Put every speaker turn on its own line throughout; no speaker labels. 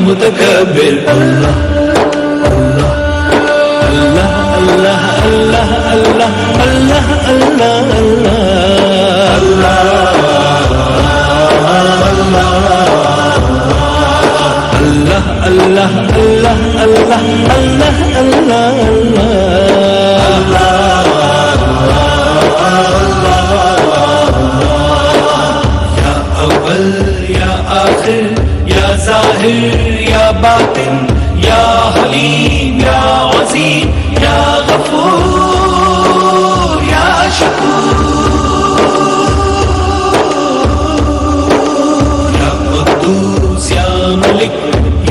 متكبر الله الله الله الله الله الله الله الله الله الله الله الله يا أول يا آخر يا ظاهر يا باطن يا حليم يا عظيم يا غفور يا شكور يا قدوس يا ملك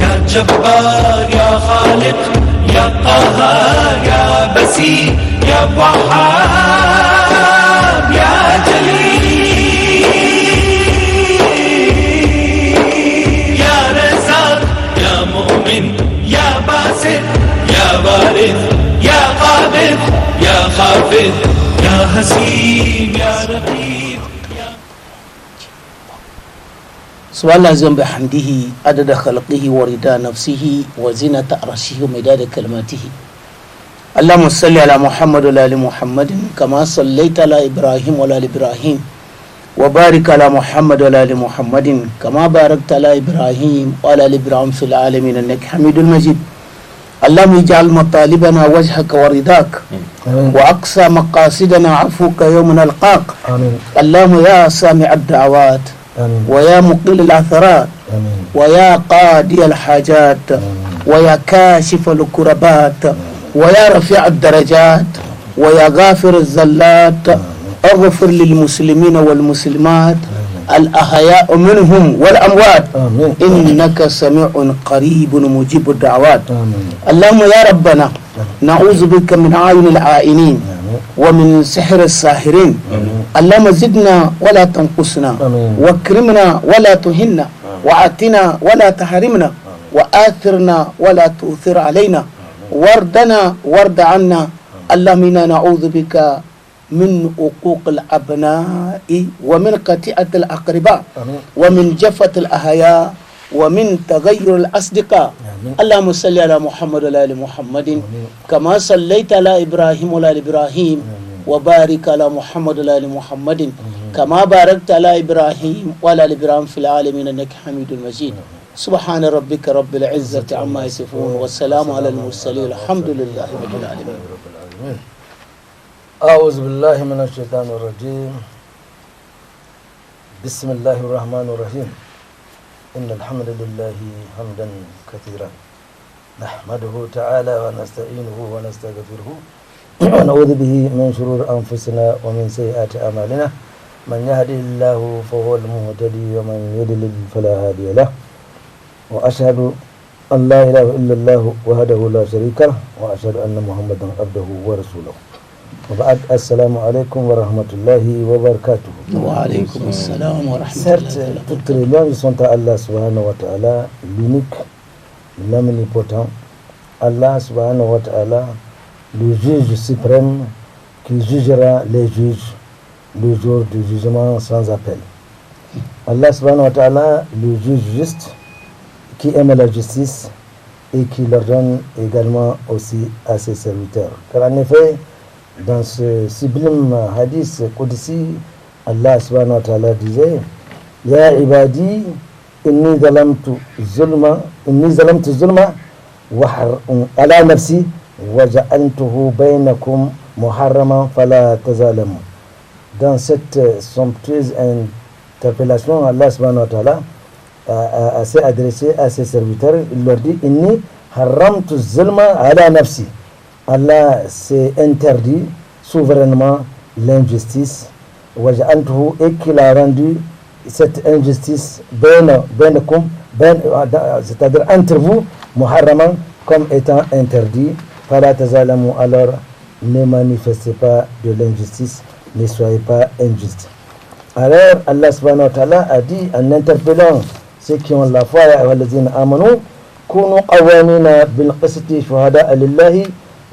يا جبار يا خالق يا قهار يا بصير يا وهاب يا جليل يا باسط يا وارث يا قابض يا خافض يا حسيب يا رقيب
سبحان الله زين بحمده عدد خلقه ورضا نفسه وزنة عرشه ومداد كلماته. اللهم صل على محمد وعلى ال محمد كما صليت على ابراهيم وعلى ال ابراهيم وبارك على محمد وعلى ال محمد كما باركت على ابراهيم وعلى ال ابراهيم في العالمين انك حميد مجيد. اللهم اجعل مطالبنا وجهك ورضاك واقصى مقاصدنا عفوك يوم نلقاك. اللهم يا سامع الدعوات ويا مقيل العثرات ويا قاضي الحاجات ويا كاشف الكربات ويا رفيع الدرجات ويا غافر الزلات اغفر للمسلمين والمسلمات الأحياء منهم والأموات إنك سميع قريب مجيب الدعوات. اللهم يا ربنا نعوذ بك من عين العائنين ومن سحر الساحرين. اللهم زدنا ولا تنقصنا واكرمنا ولا تهنا وآتنا ولا تحرمنا وآثرنا ولا تؤثر علينا واردنا وارد عنا. اللهم إنا نعوذ بك من عقوق الأبناء ومن قطيعة الأقرباء ومن جفة الأحياء ومن تغير الأصدقاء. اللهم صل على محمد وعلى آل محمد كما صليت على إبراهيم وعلى آل إبراهيم وبارك على محمد وعلى آل محمد كما باركت على إبراهيم وعلى آل إبراهيم في العالمين إنك حميد مجيد. سبحان ربك رب العزة عما يصفون والسلام على المرسلين الحمد لله رب العالمين.
أعوذ بالله من الشيطان الرجيم. بسم الله الرحمن الرحيم. إن الحمد لله حمدا كثيرا نحمده تعالى ونستعينه ونستغفره ونعوذ به من شرور أنفسنا ومن سيئات أعمالنا. من يهده الله فهو المهتدي ومن يضلل فلا هادي له. وأشهد أن لا إله إلا الله وحده لا شريك له وأشهد أن محمدا عبده ورسوله. وبعد السلام عليكم ورحمة الله وبركاته.
وعليكم السلام ورحمة الله
Certes,
وبركاته.
toutes les louanges sont à Allah subhanahu wa ta'ala, l'unique, l'omnipotent. Allah subhanahu wa ta'ala, le juge suprême qui jugera les juges le jour du jugement sans appel. Allah subhanahu wa ta'ala, le juge juste qui aime la justice et qui l'ordonne également aussi à ses serviteurs. Car en effet, dans ce sublime hadith Qudsi, Allah subhanahu wa ta'ala disait Ya ibadi inni zalamtu zulma ala nafsi wa ja'altuhu bainakum muharraman fala tazalamu. Dans cette somptueuse interpellation, Allah subhanahu wa ta'ala s'est adressé à ses serviteurs. Il leur dit Inni haramtu zulma ala nafsi. Allah s'est interdit souverainement l'injustice, et qu'il a rendu cette injustice, c'est-à-dire entre vous, muharraman, comme étant interdit. Alors ne manifestez pas de l'injustice, ne soyez pas injuste. Alors Allah subhanahu wa ta'ala a dit en interpellant ceux qui ont la foi, كونوا قوامين بالقسط شهداء لله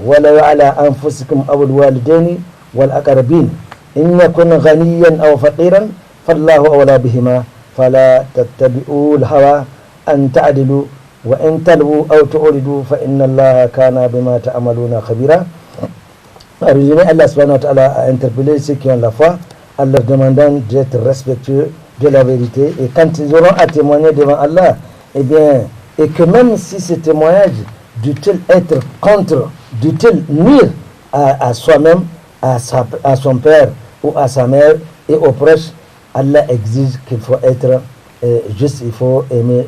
ولو على أنفسكم أو الوالدين والأقربين إن يكن غنيا أو فقيرا فالله أولى بهما فلا تتبعوا الهوى أن تعدلوا وإن تلووا أو تعرضوا فإن الله كان بما تعملون خبيرا. En résumé, Allah subhanahu wa ta'ala a interpellé ceux qui ont la foi en leur demandant d'être respectueux de la vérité, et quand ils auront à témoigner devant Allah, eh bien, et que même si ce témoignage dût-il être dût-il nuire à soi-même, à son père ou à sa mère et aux proches, Allah exige qu'il faut être juste, il faut aimer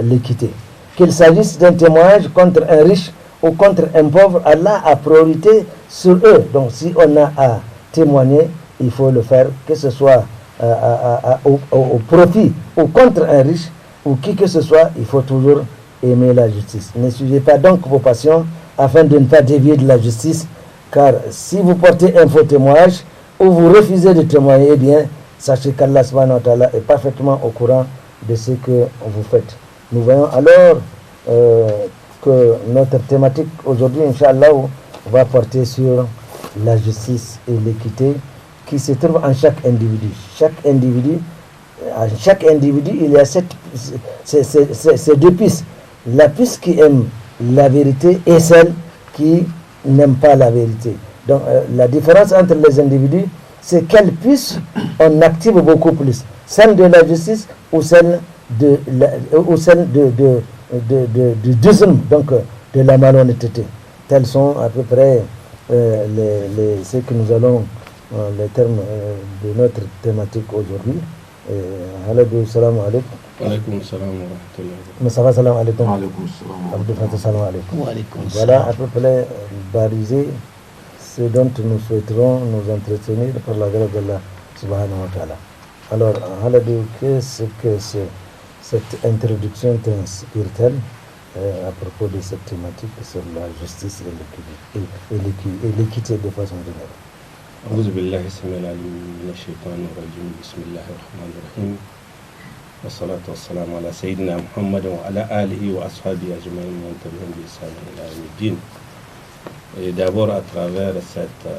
l'équité. Qu'il s'agisse d'un témoignage contre un riche ou contre un pauvre, Allah a priorité sur eux. Donc si on a à témoigner, il faut le faire, que ce soit au profit ou contre un riche ou qui que ce soit, il faut toujours aimer la justice. Ne suivez pas donc vos passions afin de ne pas dévier de la justice, car si vous portez un faux témoignage ou vous refusez de témoigner, eh bien, sachez qu'Allah subhanahu wa ta'ala est parfaitement au courant de ce que vous faites. Nous voyons alors que notre thématique aujourd'hui, Inch'Allah, va porter sur la justice et l'équité qui se trouve en chaque individu. À chaque individu, il y a ces deux pistes. La piste qui aime la vérité et celle qui n'aime pas la vérité. Donc la différence entre les individus, c'est quelle piste on active beaucoup plus. Celle de la justice ou celle du donc de la malhonnêteté. Tels sont à peu près ce que nous allons, les termes de notre thématique aujourd'hui. Haladou, salam alaikum.
Alaikum salam wa rahmatullahi.
Mustafa, salam alaikum.
Alaikum salam.
Abdou Fatah, salam alaikum.
Wa alaikum
Voilà à peu près balisé ce dont nous souhaiterons nous entretenir par la grâce d'Allah subhanahu wa ta'ala. Alors, Haladou, qu'est-ce que cette introduction t'inspire-t-elle à propos de cette thématique sur la justice et l'équité de façon générale?
أعوذ بالله السميع العليم من الشيطان الرجيم بسم الله الرحمن الرحيم والصلاة والسلام على سيدنا محمد وعلى آله وأصحابه أجمعين ومن تبعهم بإحسان إلى يوم الدين. Et d'abord à travers cette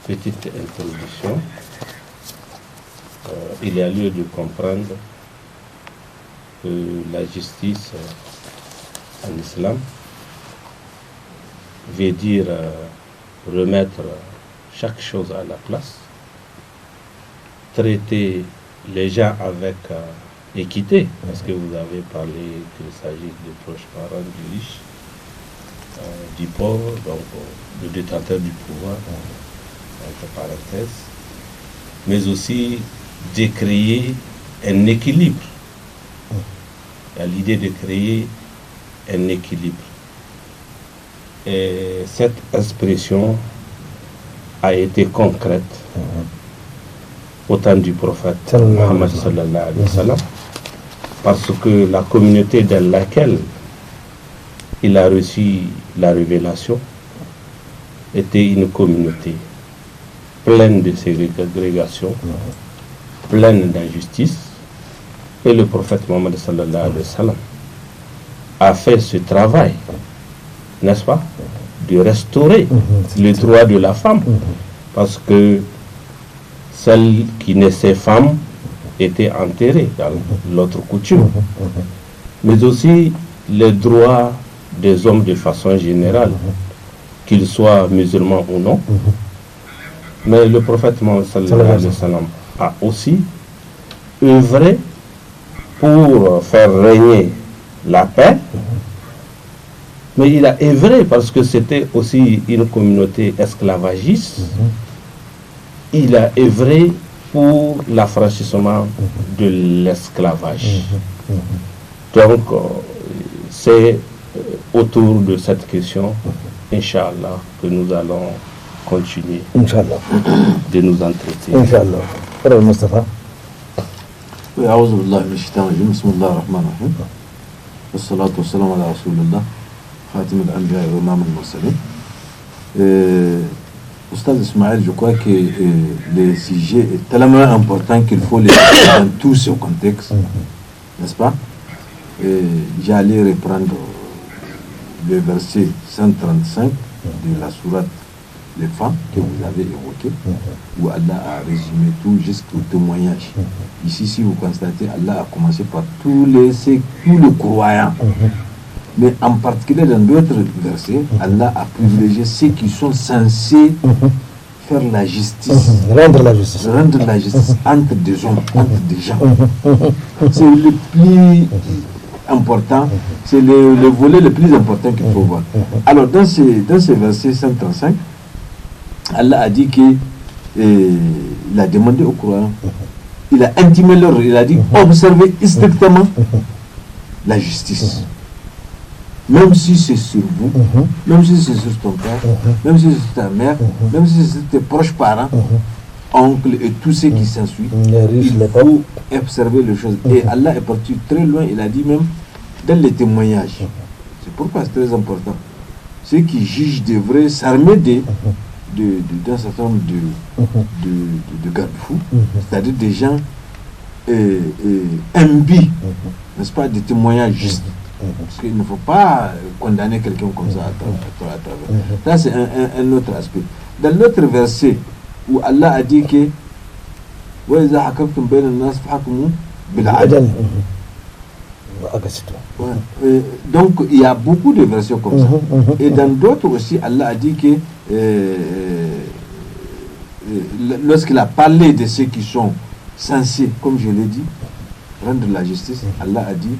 petite introduction, il y a lieu de comprendre que la justice en islam veut dire remettre chaque chose à la place, traiter les gens avec équité, parce que vous avez parlé qu'il s'agit des proches parents, du riche, du pauvre, donc le détenteur du pouvoir, entre parenthèses, mais aussi de créer un équilibre. Il y a l'idée de créer un équilibre. Et cette expression a été concrète au temps du prophète Muhammad sallallahu alayhi wa sallam, parce que la communauté dans laquelle il a reçu la révélation était une communauté pleine de ségrégation, pleine d'injustice, et le prophète Muhammad sallallahu alayhi wa sallam a fait ce travail, n'est-ce pas, de restaurer les droits de la femme, parce que celle qui naissait femme était enterrée dans l'autre coutume, mais aussi les droits des hommes de façon générale, qu'ils soient musulmans ou non. Mais le prophète Mohammed sallallahu alayhi wa sallam a aussi œuvré pour faire régner la paix. Mais il a œuvré parce que c'était aussi une communauté esclavagiste. Il a œuvré pour l'affranchissement de l'esclavage. Donc, c'est autour de cette question, Inch'Allah, que nous allons continuer
Inch'Allah.
de nous entretenir.
Inch'Allah. Frère Mustafa.
Oui, أعوذ بالله من الشيطان الرجيم بسم الله الرحمن الرحيم والصلاة والسلام على رسول الله خاتم الأنبياء وإمام المرسلين. Oustaz Ismaël, je crois que le sujet est tellement important qu'il faut les mettre dans tout ce contexte, n'est-ce pas? J'allais reprendre le verset 135 de la sourate Les femmes que vous avez évoqué, où Allah a résumé tout jusqu'au témoignage. Ici, si vous constatez, Allah a commencé par tous les croyants. Mais en particulier dans d'autres versets, Allah a privilégié ceux qui sont censés faire la justice.
Rendre la justice.
Rendre la justice entre des hommes, entre des gens. C'est le plus important, c'est le volet le plus important qu'il faut voir. Alors dans ce verset 135, Allah a dit qu'il a demandé aux croyants, il a intimé leur, il a dit observez strictement la justice. Même si c'est sur vous, même si c'est sur ton père, même si c'est sur ta mère, même si c'est sur tes proches parents, oncles et tous ceux qui s'ensuivent, il faut observer les choses. Et Allah est parti très loin, il a dit même dans les témoignages. C'est pourquoi c'est très important. Ceux qui jugent devraient s'armer d'un certain nombre de garde-fous, c'est-à-dire des gens imbus, n'est-ce pas, des témoignages justes. Parce qu'il ne faut pas condamner quelqu'un comme ça à travers. Ça, c'est un autre aspect. Dans l'autre verset, où Allah a dit que donc il y a beaucoup de versets comme ça. Et dans d'autres aussi, Allah a dit que lorsqu'il a parlé de ceux qui sont censés, comme je l'ai dit, rendre la justice, Allah a dit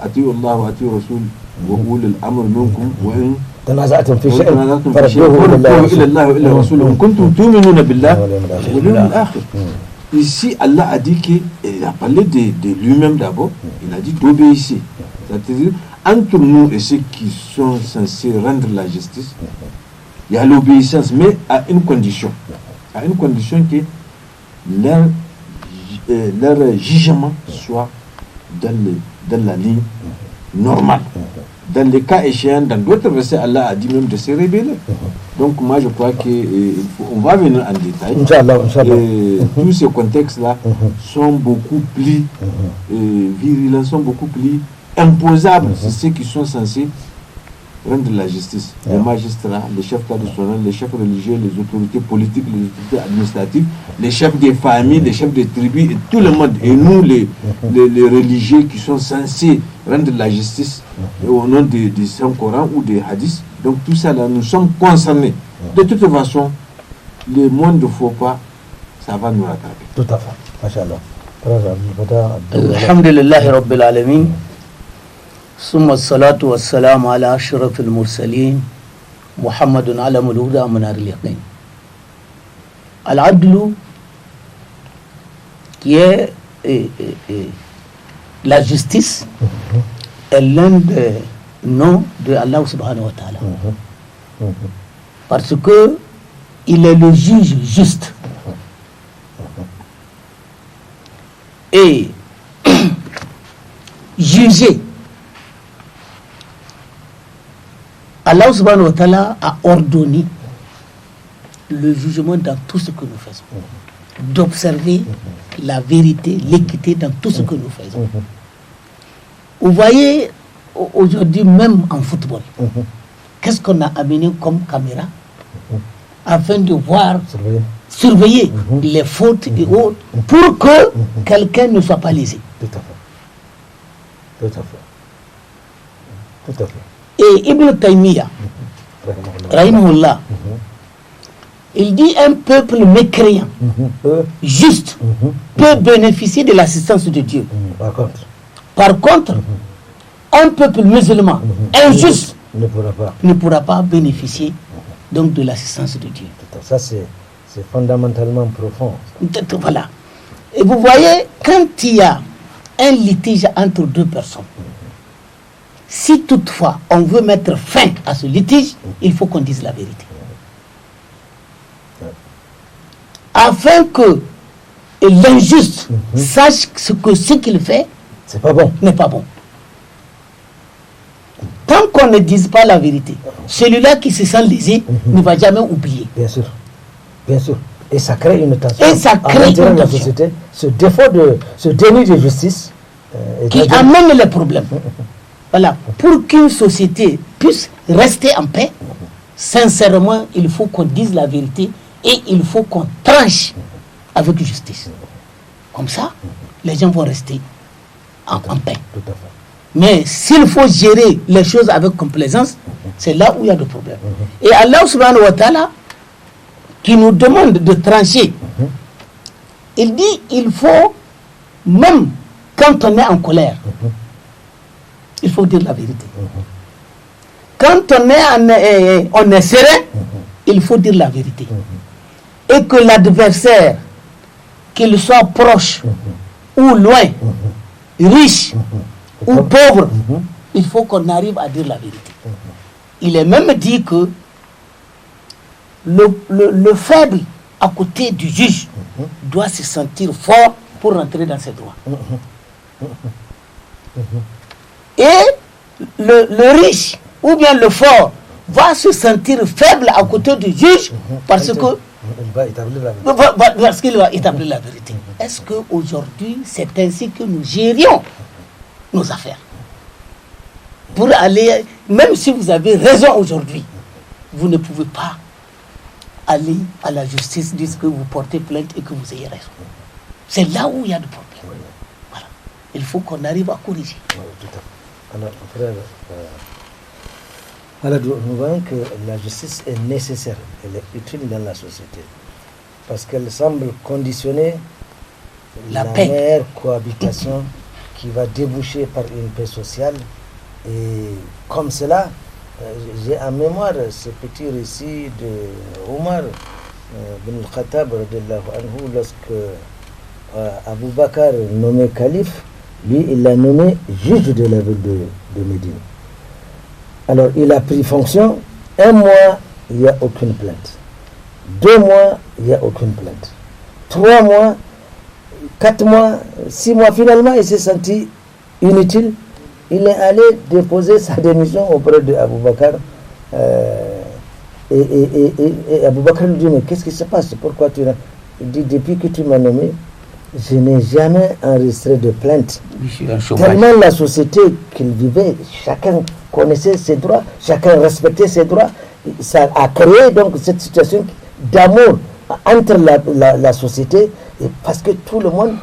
أطيعوا الله وأطيعوا الرسول وأولي الأمر منكم وإن
تنازعتم في شيء
فردوه إلى الله وإلى رسوله إن كنتم تؤمنون بالله واليوم الآخر. Ici, Allah a dit qu'il a parlé de lui-même d'abord, il a dit d'obéir. C'est-à-dire, entre nous et ceux qui sont censés rendre la justice, il y a l'obéissance, mais à une condition. À une condition que leur jugement soit dans la ligne normale. Dans les cas échéants, dans d'autres versets, Allah a dit même de se révéler. Donc moi je crois qu'on va venir en détail.
Inch'Allah.
Tous ces contextes-là sont beaucoup plus virulents, sont beaucoup plus imposables. C'est ceux qui sont censés rendre la justice. Les magistrats, les chefs traditionnels, les chefs religieux, les autorités politiques, les autorités administratives, les chefs des familles, les chefs des tribus et tout le monde. Et nous, les religieux qui sont censés rendre la justice au nom des Saint-Coran ou des hadiths. Donc tout ça là, nous sommes concernés. De toute façon, le monde de faux pas, ça va nous rattraper.
Tout à fait. Masha'Allah.
Alhamdulillahi Rabbil Alamin. ثم الصلاة والسلام على أشرف المرسلين محمد علم الهدى منار اليقين. العدل qui est la justice est l'un des noms de Allah subhanahu wa ta'ala. Parce que il est le juge juste. Et juger, Allah subhanahu wa ta'ala a ordonné le jugement dans tout ce que nous faisons, d'observer la vérité, l'équité dans tout ce que nous faisons. Vous voyez, aujourd'hui, même en football, qu'est-ce qu'on a amené comme caméra afin de voir, surveiller les fautes et autres pour que quelqu'un ne soit pas lésé.
Tout à fait.
Et Ibn Taymiyyah, rahimahullah, il dit un peuple mécréant, juste, peut bénéficier de l'assistance de Dieu. Par contre, un peuple musulman, injuste, ne pourra pas bénéficier donc de l'assistance de Dieu.
Ça, c'est fondamentalement profond.
Voilà. Et vous voyez, quand il y a un litige entre deux personnes, si toutefois on veut mettre fin à ce litige, il faut qu'on dise la vérité. Afin que l'injuste sache ce qu'il fait
c'est pas bon.
n'est pas bon. Tant qu'on ne dise pas la vérité, celui-là qui se sent lésé ne va jamais oublier.
Bien sûr, bien sûr. Et ça crée une tension
Et ça crée
à l'intérieur
une
de la
tension.
société. Ce déni de justice
Qui amène les problèmes. Voilà. Pour qu'une société puisse rester en paix, sincèrement, il faut qu'on dise la vérité et il faut qu'on tranche avec justice. Comme ça, les gens vont rester en paix.
Tout à fait.
Mais s'il faut gérer les choses avec complaisance, c'est là où il y a des problèmes. Et Allah subhanahu wa ta'ala, qui nous demande de trancher, il dit il faut, même quand on est en colère, il faut dire la vérité. Quand on est serein, il faut dire la vérité. Et que l'adversaire, qu'il soit proche ou loin, riche ou pauvre, il faut qu'on arrive à dire la vérité. Il est même dit que le faible à côté du juge doit se sentir fort pour rentrer dans ses droits. Et le riche ou bien le fort va se sentir faible à côté du juge parce que
il va établir la vérité.
parce qu'il va établir la vérité. Est-ce qu'aujourd'hui, c'est ainsi que nous gérions nos affaires? Pour aller, même si vous avez raison aujourd'hui, vous ne pouvez pas aller à la justice, dire que vous portez plainte et que vous ayez raison. C'est là où il y a des problèmes. Voilà. Il faut qu'on arrive à corriger.
Oui, tout à fait. Alors, frère, alors, nous voyons que la justice est nécessaire, elle est utile dans la société, parce qu'elle semble conditionner
La
la
paix.
meilleure cohabitation qui va déboucher par une paix sociale. Et comme cela, j'ai en mémoire ce petit récit de Omar bin al-Khattab radiallahu anhu, lorsque Abu Bakr nommé calife, lui il l'a nommé juge de la ville de Médine. Alors il a pris fonction, 1 mois il n'y a aucune plainte, 2 mois il n'y a aucune plainte, 3 mois, 4 mois, 6 mois, finalement il s'est senti inutile. Il est allé déposer sa démission auprès de Abu Bakr. Et Abu Bakr lui dit, mais qu'est-ce qui se passe? Pourquoi tu n'as... Il dit, depuis que tu m'as nommé, je n'ai jamais enregistré de plainte. Tellement la société qu'il vivait, chacun connaissait ses droits, chacun respectait ses droits. Ça a créé donc cette situation d'amour entre la société, et parce que tout le monde,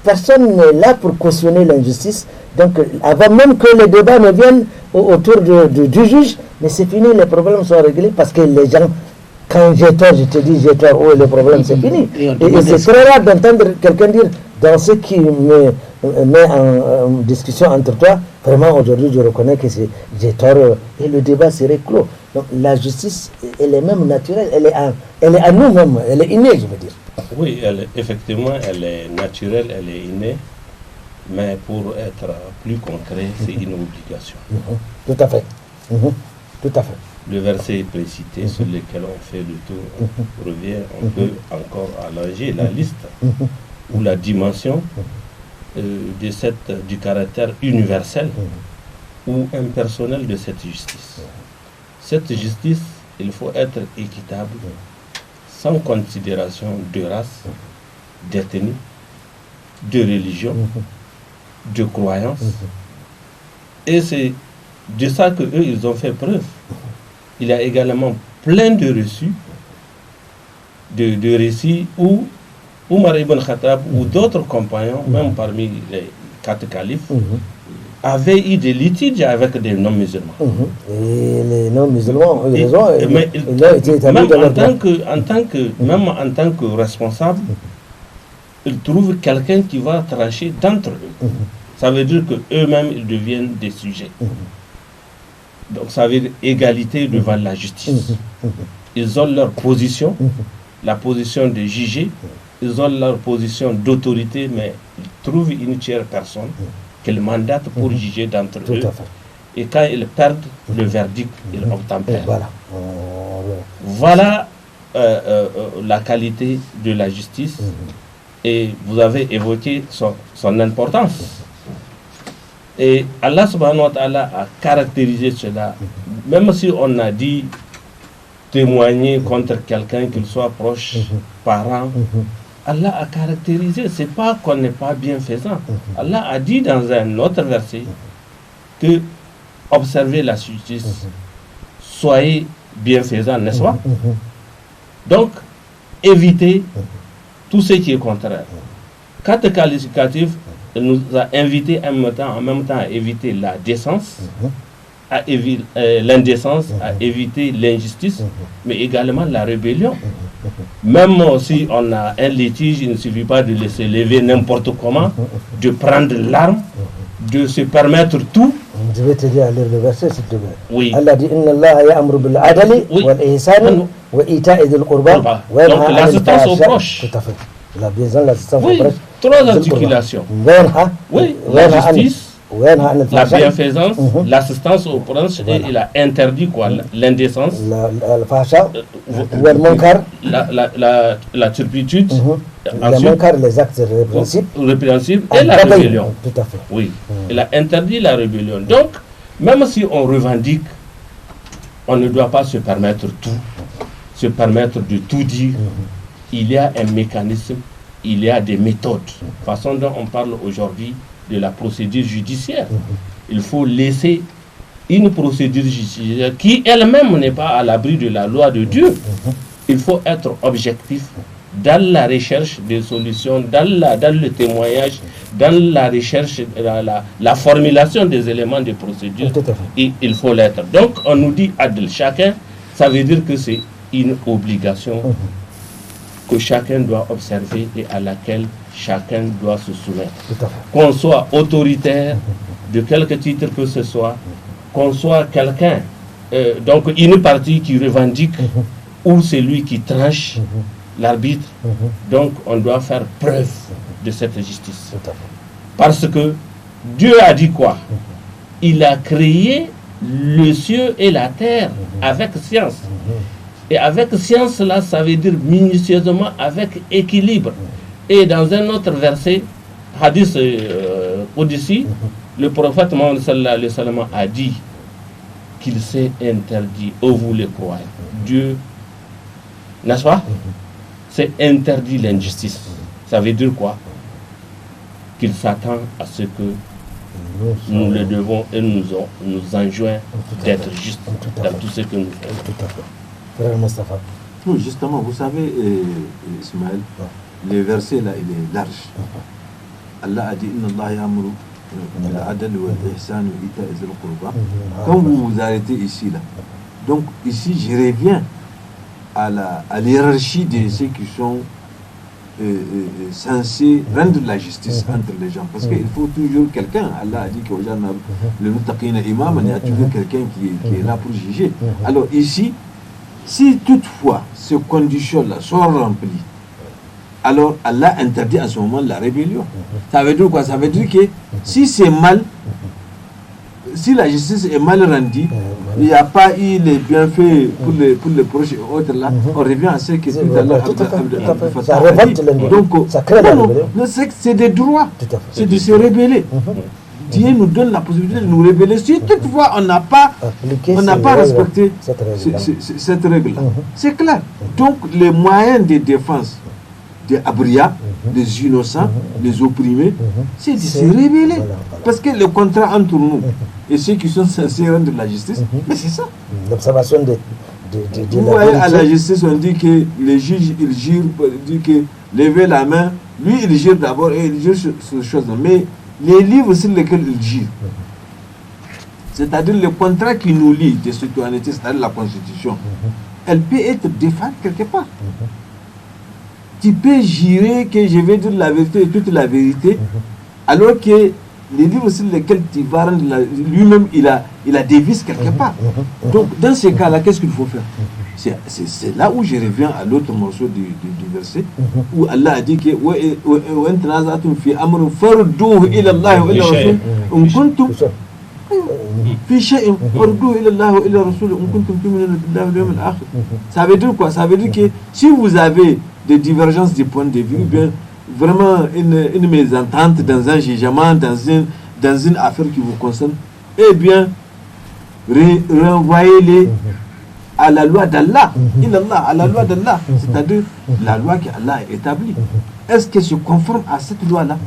personne n'est là pour cautionner l'injustice. Donc, avant même que les débats ne viennent autour du juge, mais c'est fini, les problèmes sont réglés parce que les gens, quand j'ai tort, je te dis j'ai tort, oh, le problème c'est fini. Et c'est très rare d'entendre quelqu'un dire, dans ce qui me met en discussion entre toi, vraiment aujourd'hui je reconnais que j'ai tort, et le débat serait clos. Donc la justice, elle est même naturelle, elle est à nous-mêmes, elle est innée, je veux dire.
Oui, effectivement, elle est naturelle, elle est innée. Mais pour être plus concret, c'est une obligation.
Tout à fait. Tout à fait.
Le verset est précité sur lequel on fait le tour, on revient, on peut encore allonger la liste ou la dimension du caractère universel ou impersonnel de cette justice. Cette justice, il faut être équitable, sans considération de race, d'ethnie, de religion, de croyance. Et c'est de ça qu'eux, ils ont fait preuve. Il y a également plein de reçus, de récits où Omar ibn Khattab ou d'autres compagnons, même parmi les 4 califes, avaient eu des litiges avec des non-musulmans.
Et les non-musulmans ont eu raison,
ils ont été établis dans leur même en tant que responsable, ils trouvent quelqu'un qui va trancher d'entre eux. Ça veut dire qu'eux-mêmes, ils deviennent des sujets. Donc ça veut dire égalité devant la justice. Ils ont leur position, la position de juger, ils ont leur position d'autorité, mais ils trouvent une tiers personne qu'ils mandatent pour juger d'entre eux. et quand ils perdent le verdict, ils obtempèrent.
Voilà.
Voilà la qualité de la justice et vous avez évoqué son importance. Et Allah subhanahu wa ta'ala a caractérisé cela, même si on a dit témoigner contre quelqu'un, qu'il soit proche, parent, Allah a caractérisé, c'est pas qu'on n'est pas bienfaisant. Allah a dit dans un autre verset que observez la justice, soyez bienfaisant, n'est-ce pas? Donc, évitez tout ce qui est contraire. Quatre qualificatifs nous a invité en même temps à éviter la décence, à éviter l'indécence, à éviter l'injustice, mais également la rébellion. Même si on a un litige, il ne suffit pas de laisser lever n'importe comment, de prendre l'arme, de se permettre tout.
Je vais te dire à lire le verset s'il te plaît.
Oui.
Allah dit Inna Allah ya'muru bil adli wal ihsani wa ita'i dhil qurba wa yanha 'anil
l'assistance aux
fahsha'i.
proches.
Tout à fait. La bienfaisance, l'assistance aux
Oui,
proches.
trois articulations. Oui, la justice, la bienfaisance, l'assistance aux proches, et il a interdit quoi? L'indécence, la turpitude, ensuite,
les actes
répréhensibles et la rébellion.
Tout à fait.
Oui, il a interdit la rébellion. Donc, même si on revendique, on ne doit pas se permettre tout, se permettre de tout dire. Il y a un mécanisme, il y a des méthodes. Façon dont on parle aujourd'hui de la procédure judiciaire. Il faut laisser une procédure judiciaire qui elle-même n'est pas à l'abri de la loi de Dieu. Il faut être objectif dans la recherche des solutions, dans le témoignage, dans la recherche, la formulation des éléments de procédure. Et il faut l'être. Donc on nous dit Adl, chacun, ça veut dire que c'est une obligation que chacun doit observer et à laquelle chacun doit se soumettre. Qu'on soit autoritaire, de quelque titre que ce soit, qu'on soit quelqu'un, donc une partie qui revendique, ou celui qui tranche, l'arbitre, donc on doit faire preuve de cette justice. Parce que Dieu a dit quoi? Il a créé le ciel et la terre avec science. Et avec science, là, ça veut dire minutieusement, avec équilibre. Et dans un autre verset, hadith Qudsi, le prophète Mohammed sallallahu alayhi wa sallam a dit qu'il s'est interdit, ô vous les croyants, Dieu, n'est-ce pas? C'est interdit l'injustice. Ça veut dire quoi? Qu'il s'attend à ce que nous le devons et nous enjoint d'être justes dans tout ce que nous faisons.
Non, justement, vous savez, Ismaël, le verset là, il est large. Allah a dit Inna Allah ya'muru bil adl wal ihsan wa ita'i dhil qurba. Quand vous vous arrêtez ici là, donc ici je reviens à l'hiérarchie de ceux qui sont censés rendre la justice entre les gens. Parce qu'il faut toujours quelqu'un. Allah a dit que le muttaqina imam, il y a toujours quelqu'un qui est là pour juger. Alors ici, si toutefois ces conditions-là sont remplies, alors Allah interdit à ce moment la rébellion. Ça veut dire quoi? Ça veut dire que si c'est mal, si la justice est mal rendue, il n'y a pas eu les bienfaits pour les proches et autres là, on revient à ce que tout à l'heure
ça révolte
donc
ça crée la rébellion.
C'est des droits, c'est de se rebeller. Dieu nous donne la possibilité de nous révéler si toutefois on n'a pas respecté cette règle-là. C'est clair. Donc les moyens de défense des abriats, des innocents, des opprimés, c'est de se révéler. Parce que le contrat entre nous et ceux qui sont censés rendre la justice, mais c'est ça.
L'observation de
vous voyez, à la justice, on dit que les juges, ils jurent, dit que lever la main, lui il jure d'abord et il jure sur ces choses-là. Mais les livres sur lesquels il jure, c'est-à-dire le contrat qui nous lie de citoyenneté, c'est-à-dire la Constitution, elle peut être défaite quelque part. Tu peux jurer que je vais dire la vérité et toute la vérité, alors que les livres sur lesquels tu vas rendre lui-même, il a des vices quelque part. Donc, dans ces cas-là, qu'est-ce qu'il faut faire? C'est là où je reviens à l'autre morceau du verset, où Allah a dit que Ça veut dire quoi? Ça veut dire que si vous avez des divergences de points de vue, bien vraiment une mésentente dans un jugement, dans une affaire qui vous concerne, eh bien renvoyez-les à la loi d'Allah, à la loi d'Allah, c'est-à-dire la loi qu'Allah a établie. Est-ce que je conforme à cette loi-là?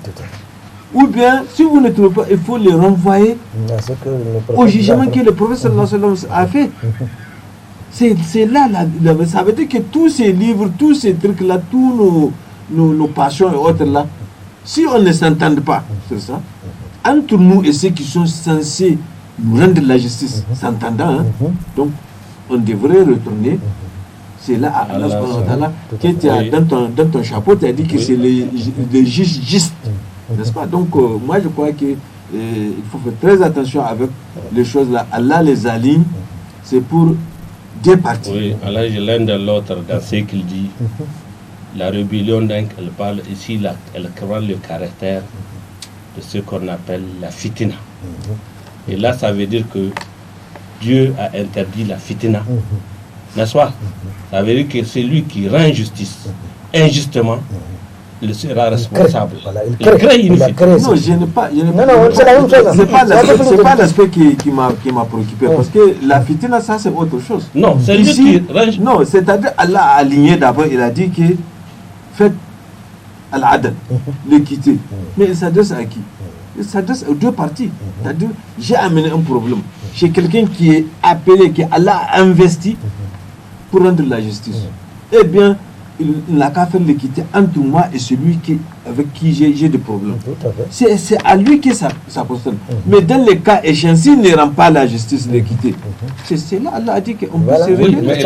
Ou bien, si vous ne trouvez pas, il faut les renvoyer au jugement que le prophète sallallahu alayhi wa sallam a fait. C'est là, ça veut dire que tous ces livres, tous ces trucs-là, tous nos passions et autres là, si on ne s'entend pas sur ça, entre nous et ceux qui sont censés nous rendre la justice, s'entendant, donc on devrait retourner. C'est là à Allah subhanahu wa ta'ala que tu as dans ton chapeau, tu as dit que c'est les juges justes, n'est-ce pas? Donc moi je crois que il faut faire très attention avec les choses là. Allah les aligne, c'est pour deux parties.
Oui, Allah je l'un de l'autre dans ce qu'il dit. La rébellion, donc, elle parle ici, elle prend le caractère de ce qu'on appelle la fitina. Et là, ça veut dire que Dieu a interdit la fitina. N'est-ce pas? Ça veut dire que c'est lui qui rend justice injustement, il sera responsable. Il crée une fitina.
Non, je n'ai pas.
Non, c'est la même chose.
C'est pas l'aspect qui m'a préoccupé. Parce que la fitina, ça, c'est autre chose.
Non, c'est lui qui rend.
Non, c'est-à-dire Allah a aligné d'abord, il a dit que faites al-adl, l'équité. Mais il s'adresse à qui? Il s'adresse aux deux parties. C'est-à-dire, j'ai amené un problème chez quelqu'un qui est appelé, que Allah a investi pour rendre la justice. Eh bien, il n'a qu'à faire l'équité entre moi et celui avec qui j'ai des problèmes. C'est à lui que ça concerne. Mais dans les cas échéants, s'il ne rend pas la justice, l'équité, c'est là Allah a dit qu'on peut se régler.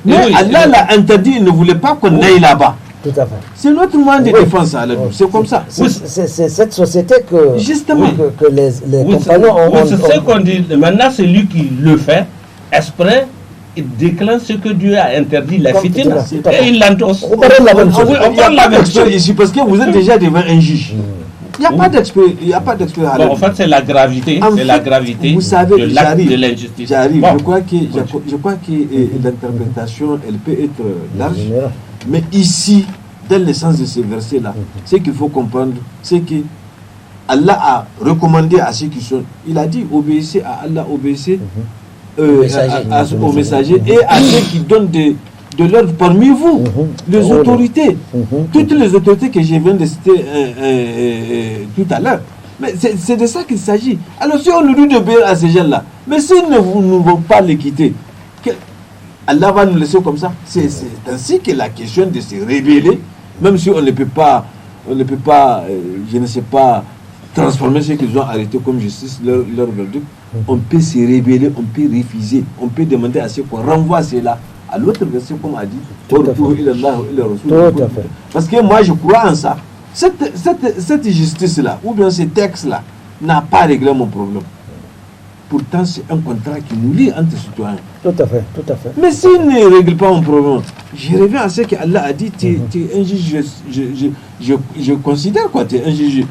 Mais Allah l'a interdit, il ne voulait pas qu'on aille là-bas.
Tout à fait.
C'est notre moyen de défense, c'est comme ça.
C'est cette société que,
justement,
que les compagnons ont.
C'est ce qu'on dit. Maintenant, c'est lui qui le fait, exprès, il déclenche ce que Dieu a interdit, la fitina. Et il l'endosse.
On parle de la même chose.
On parle de la même chose ici, parce que vous êtes déjà devant un juge. Il n'y a pas d'expert.
En fait, c'est la gravité. C'est la gravité de l'acte de l'injustice.
J'arrive. Je crois que l'interprétation, elle peut être large. Mais ici, dans le sens de ces versets-là, ce qu'il faut comprendre, c'est que Allah a recommandé à ceux qui sont. Il a dit obéissez à Allah, obéissez aux messagers et à ceux qui donnent de l'ordre parmi vous, les autorités. Toutes les autorités que je viens de citer tout à l'heure. Mais c'est de ça qu'il s'agit. Alors si on nous dit d'obéir à ces gens-là, mais s'ils ne vont pas les quitter, Allah va nous laisser comme ça. C'est ainsi que la question de se révéler, même si on ne peut pas, je ne sais pas, transformer ce qu'ils ont arrêté comme justice, leur verdict, on peut se révéler, on peut refuser, on peut demander à ce qu'on renvoie cela à l'autre verset, comme a dit, parce que moi je crois en ça. Cette justice-là, ou bien ce texte-là, n'a pas réglé mon problème. Pourtant, c'est un contrat qui nous lie entre citoyens.
Tout à fait, tout à fait.
Mais s'il ne règle pas mon problème, je reviens à ce qu'Allah a dit, tu es un juge, je considère quoi, tu es un juge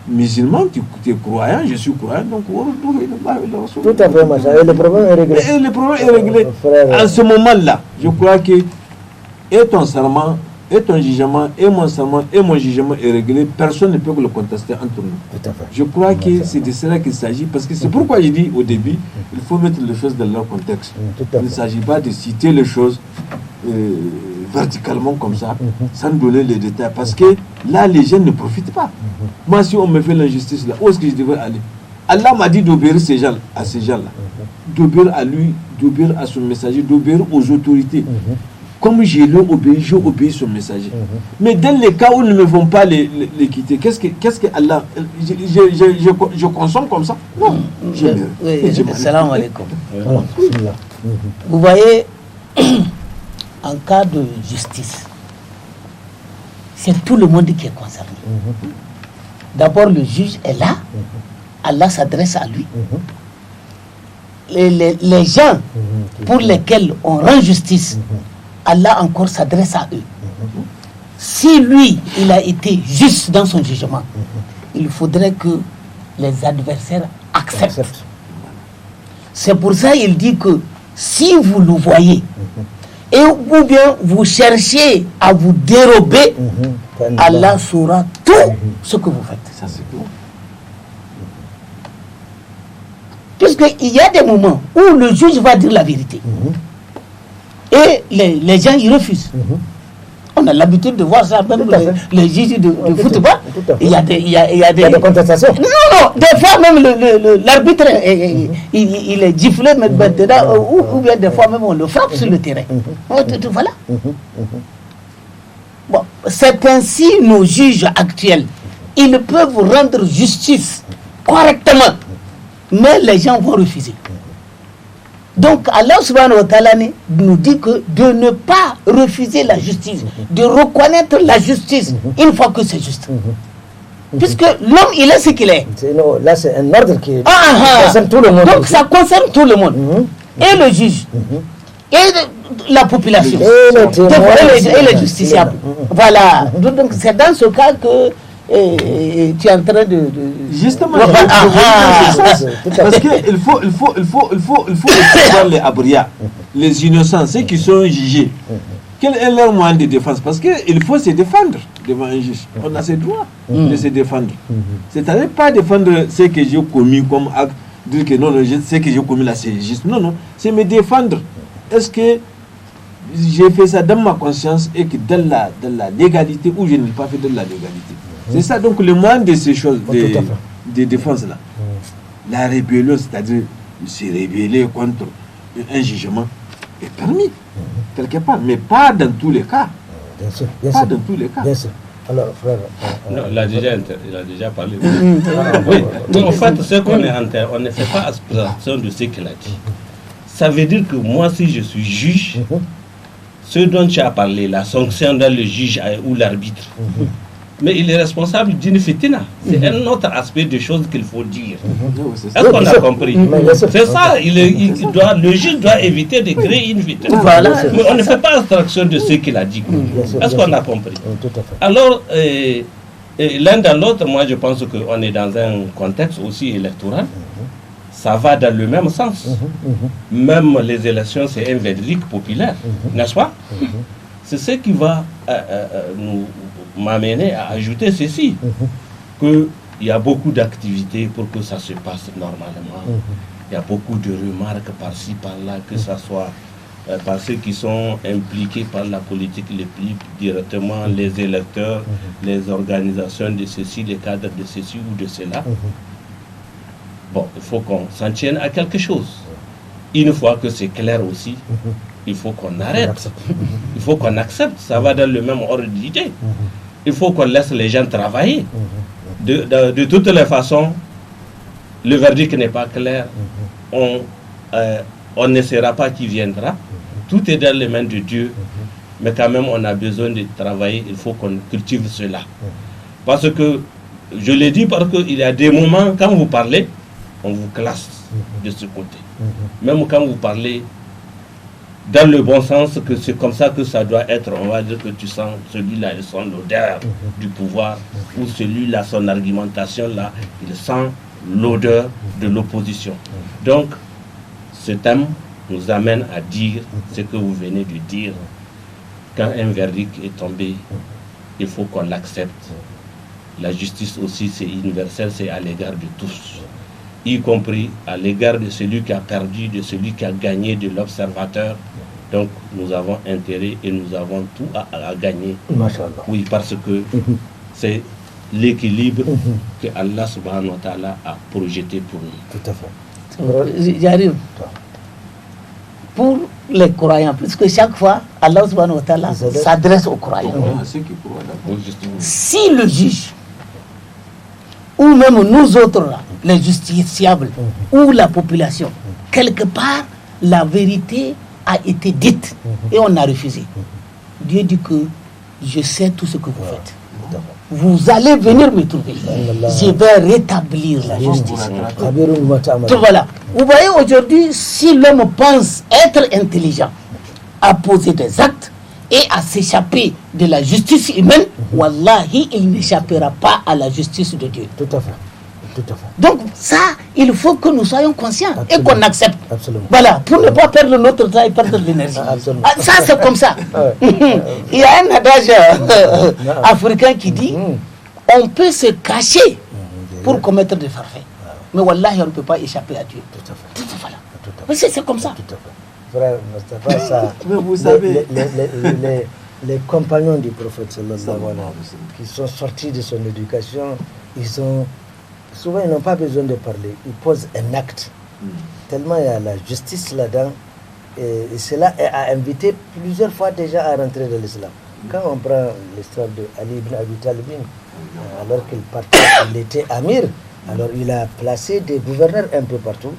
musulman, tu es croyant, je suis croyant, donc
tout à fait, Macha. Et le problème est réglé.
Et le problème est réglé. En ce moment-là, je crois que et ton serment, et ton jugement, et mon serment, et mon jugement est réglé, personne ne peut le contester entre nous.
Tout à fait.
Je crois que c'est de cela qu'il s'agit, parce que c'est pourquoi j'ai dit au début, il faut mettre les choses dans leur contexte. Il ne s'agit pas de citer les choses verticalement comme ça, sans donner les détails, parce que là, les gens ne profitent pas. Moi, si on me fait l'injustice là, où est-ce que je devrais aller? Allah m'a dit d'obéir à ces gens-là, d'obéir à lui, d'obéir à son messager, d'obéir aux autorités. Comme je l'ai obéi, j'ai obéi son messager. Mais dans les cas où ils ne vont pas les quitter, qu'est-ce que Allah... Je consomme comme ça? Non.
Salam alaikum. Vous voyez, en cas de justice, c'est tout le monde qui est concerné. D'abord, le juge est là, Allah s'adresse à lui. Les gens pour lesquels on rend justice, Allah encore s'adresse à eux. Si lui, il a été juste dans son jugement, il faudrait que les adversaires acceptent. C'est pour ça qu'il dit que si vous le voyez, et ou bien vous cherchez à vous dérober, Allah saura tout ce que vous faites.
Ça, c'est tout.
Puisqu'il y a des moments où le juge va dire la vérité. Et les gens y refusent. On a l'habitude de voir ça, même les juges de football. Il y a des
contestations.
Non, des fois même l'arbitre il est giflé maintenant, ou bien des fois même on le frappe sur le terrain. Voilà. Bon, c'est ainsi nos juges actuels. Ils peuvent rendre justice correctement, mais les gens vont refuser. Donc Allah subhanahu wa ta'ala nous dit que de ne pas refuser la justice, de reconnaître la justice une fois que c'est juste. Puisque l'homme, il est ce qu'il est.
Là, c'est un ordre qui concerne tout le monde.
Donc ça concerne tout le monde. Et le juge, et la population, et les justiciables. Voilà. Donc c'est dans ce cas que tu es en train de...
Justement, parce qu'il faut voir les abrias, les innocents, ceux qui sont jugés. Quel est leur moyen de défense? Parce qu'il faut se défendre devant un juge. On a ses droits de se défendre. C'est-à-dire pas défendre ce que j'ai commis comme acte, dire que non, ce que j'ai commis là c'est juste. Non, non, c'est me défendre. Est-ce que j'ai fait ça dans ma conscience et que dans la légalité ou je n'ai pas fait de la légalité? C'est ça donc le moyen de ces choses, de défense là. La rébellion, c'est-à-dire se rébeller contre un jugement, est permis quelque part, mais pas dans tous les cas.
Bien sûr.
Pas dans tous les cas.
Bien sûr. Alors, frère.
Non, il a déjà parlé. Oui. Donc, en fait, ce qu'on est en train, on ne fait pas abstraction de ce qu'il a dit. Ça veut dire que moi, si je suis juge, ce dont tu as parlé, la sanction dans le juge ou l'arbitre, mais il est responsable d'une fitina. C'est un autre aspect de choses qu'il faut dire. Est-ce qu'on a compris? C'est ça, le juge doit éviter de créer une fitina.
Voilà.
Mais on ne fait pas abstraction de ce qu'il a dit. Est-ce qu'on a compris? Alors, l'un dans l'autre, moi je pense qu'on est dans un contexte aussi électoral. Ça va dans le même sens. Même les élections, c'est un verdict populaire, n'est-ce pas? C'est ce qui va m'amener à ajouter ceci, qu'il y a beaucoup d'activités pour que ça se passe normalement. Il y a beaucoup de remarques par-ci, par-là, que ce soit par ceux qui sont impliqués par la politique les plus directement, les électeurs, les organisations de ceci, les cadres de ceci ou de cela. Bon, il faut qu'on s'en tienne à quelque chose. Une fois que c'est clair aussi, il faut qu'on arrête. Il faut qu'on accepte. Ça va dans le même ordre d'idée. Il faut qu'on laisse les gens travailler. De toutes les façons, le verdict n'est pas clair. On ne saura pas qui viendra. Tout est dans les mains de Dieu. Mais quand même, on a besoin de travailler. Il faut qu'on cultive cela. Parce que, je l'ai dit parce qu'il y a des moments, quand vous parlez, on vous classe de ce côté. Même quand vous parlez dans le bon sens, que c'est comme ça que ça doit être, on va dire que tu sens celui-là, il sent l'odeur du pouvoir, ou celui-là, son argumentation là, il sent l'odeur de l'opposition. Donc, ce thème nous amène à dire ce que vous venez de dire. Quand un verdict est tombé, il faut qu'on l'accepte. La justice aussi, c'est universel, c'est à l'égard de tous, y compris à l'égard de celui qui a perdu, de celui qui a gagné, de l'observateur. Donc nous avons intérêt et nous avons tout à gagner. Oui, parce que c'est l'équilibre que Allah subhanahu wa ta'ala a projeté pour nous.
Tout à fait.
J'arrive. Pour les croyants, puisque chaque fois, Allah subhanahu wa ta'ala s'adresse aux croyants. Si le juge, ou même nous autres, là, les justiciables, ou la population, quelque part, la vérité a été dite et on a refusé. Dieu dit que je sais tout ce que vous faites. Vous allez venir me trouver. Je vais rétablir la justice. Donc voilà. Vous voyez aujourd'hui, si l'homme pense être intelligent, à poser des actes et à s'échapper de la justice humaine, wallahi, il n'échappera pas à la justice de Dieu.
Tout à fait. Tout à fait.
Donc ça, il faut que nous soyons conscients et
Absolument.
qu'on accepte.
Absolument.
Voilà, pour ne pas perdre notre temps et perdre l'énergie.
Absolument.
Ah, ça, c'est comme ça.
Ouais.
Il y a un adage africain qui dit on peut se cacher pour commettre des farfaits. Mais wallahi, on ne peut pas échapper à Dieu.
Tout à fait.
Voilà.
Tout à fait.
Mais c'est comme ça.
Tout à fait. Frère Mustafa, ça,
Mais vous savez-
les compagnons du prophète sallallahu
Sallallahu
alayhi wa
alayhi wa
sallam, qui sont sortis de son éducation, souvent ils n'ont pas besoin de parler, ils posent un acte. Tellement il y a la justice là-dedans, et cela a invité plusieurs fois déjà à rentrer dans l'islam. Quand on prend l'histoire de Ali ibn Abi Talib, alors qu'il partait, il était amir, alors il a placé des gouverneurs un peu partout.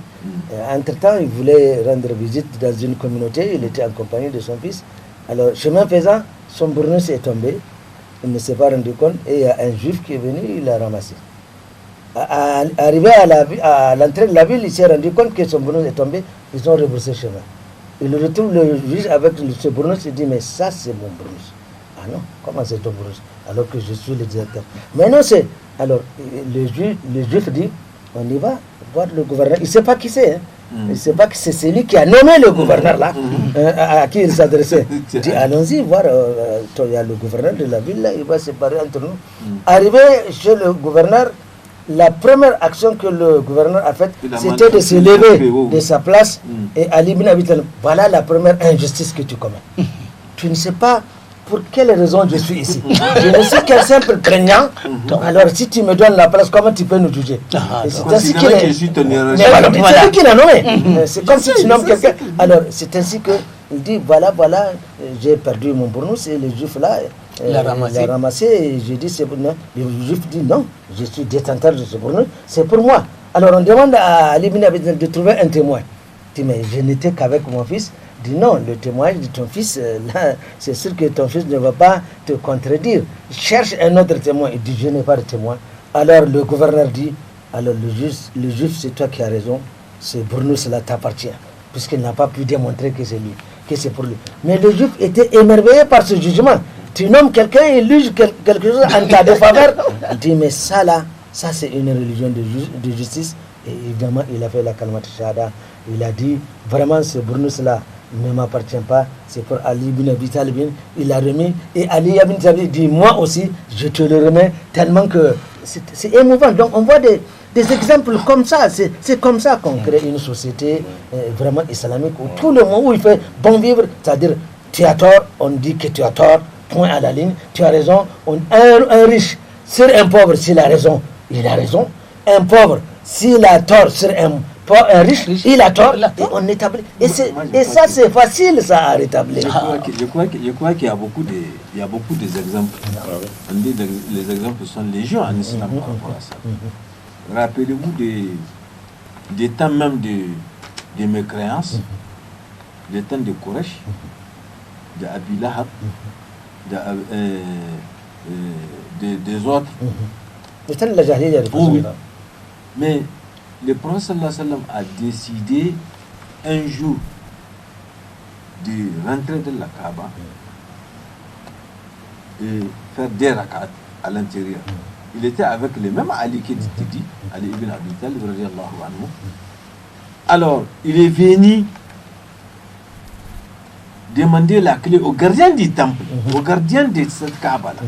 Entre-temps, il voulait rendre visite dans une communauté, il était en compagnie de son fils. Alors, chemin faisant, son bournous est tombé, il ne s'est pas rendu compte, et il y a un juif qui est venu, il l'a ramassé. Arrivé à l'entrée de la ville, il s'est rendu compte que son bournous est tombé, ils ont rebroussé le chemin. Il retrouve le juge avec ce bournous, il dit, mais ça c'est mon bournous. Ah non, comment c'est ton bournous? Alors que je suis le directeur. Mais non, c'est... Alors, le juif dit, on y va voir le gouverneur. Il ne sait pas qui c'est. Hein. Il ne sait pas que c'est celui qui a nommé le gouverneur là, à qui il s'adressait. Il dit, allons-y voir, il y a le gouverneur de la ville là, il va se séparer entre nous. Arrivé chez le gouverneur, la première action que le gouverneur a faite, c'était de se lever de sa place et Ali ibn Abi Talib, voilà la première injustice que tu commets. Tu ne sais pas pour quelle raison je suis ici. Je ne suis qu'un simple craignant. Alors si tu me donnes la place, comment tu peux nous juger? Et c'est ainsi qu'il est. C'est lui qui l'a nommé. C'est comme si tu nommes quelqu'un. Alors c'est ainsi que il dit voilà, j'ai perdu mon bournous et le juif là l'a ramassé et j'ai dit c'est pour moi. Le juif dit non, je suis détenteur de ce bournous, c'est pour moi. Alors on demande à Ali ibn Abi Talib de trouver un témoin. Il dit mais je n'étais qu'avec mon fils. Il dit non, le témoignage de ton fils, là, c'est sûr que ton fils ne va pas te contredire. Cherche un autre témoin. Il dit je n'ai pas de témoin. Alors le gouverneur dit, alors le juif c'est toi qui as raison, ce bournous là t'appartient, puisqu'il n'a pas pu démontrer que c'est lui, que c'est pour lui. Mais le juif était émerveillé par ce jugement. Tu nommes quelqu'un et il juge quelque chose en ta défaveur. Il dit mais ça là, ça c'est une religion de justice. Et évidemment il a fait la kalmat shahada. Il a dit vraiment ce bournous là ne m'appartient pas, c'est pour Ali ibn Abi Talib, il l'a remis, et Ali ibn Talib dit moi aussi je te le remets, tellement que c'est émouvant. Donc on voit des exemples comme ça, c'est comme ça qu'on crée une société vraiment islamique où tout le monde, où il fait bon vivre, c'est-à-dire tu as tort, on dit que tu as tort, point à la ligne, tu as raison, un riche sur un pauvre, s'il a raison, il a raison, un pauvre, s'il a tort sur un riche, il a tort, et on établit. Et ça, c'est facile, ça, à rétablir.
Je crois qu'il y a beaucoup d'exemples. On dit les exemples sont légion en islam par rapport à ça. Rappelez-vous des temps même de mécréance, des temps de Quraysh, de Abi Lahab, des autres.
Le temps de la jahiliya,
mais le prophète sallallahu alayhi wa sallam a décidé un jour de rentrer dans la Kaaba et faire des rak'at à l'intérieur. Il était avec le même Ali qui était dit, Ali ibn Abi Talib radiyallahu anhu. Alors, il est venu demander la clé au gardien du temple, au gardien de cette Kaaba-là,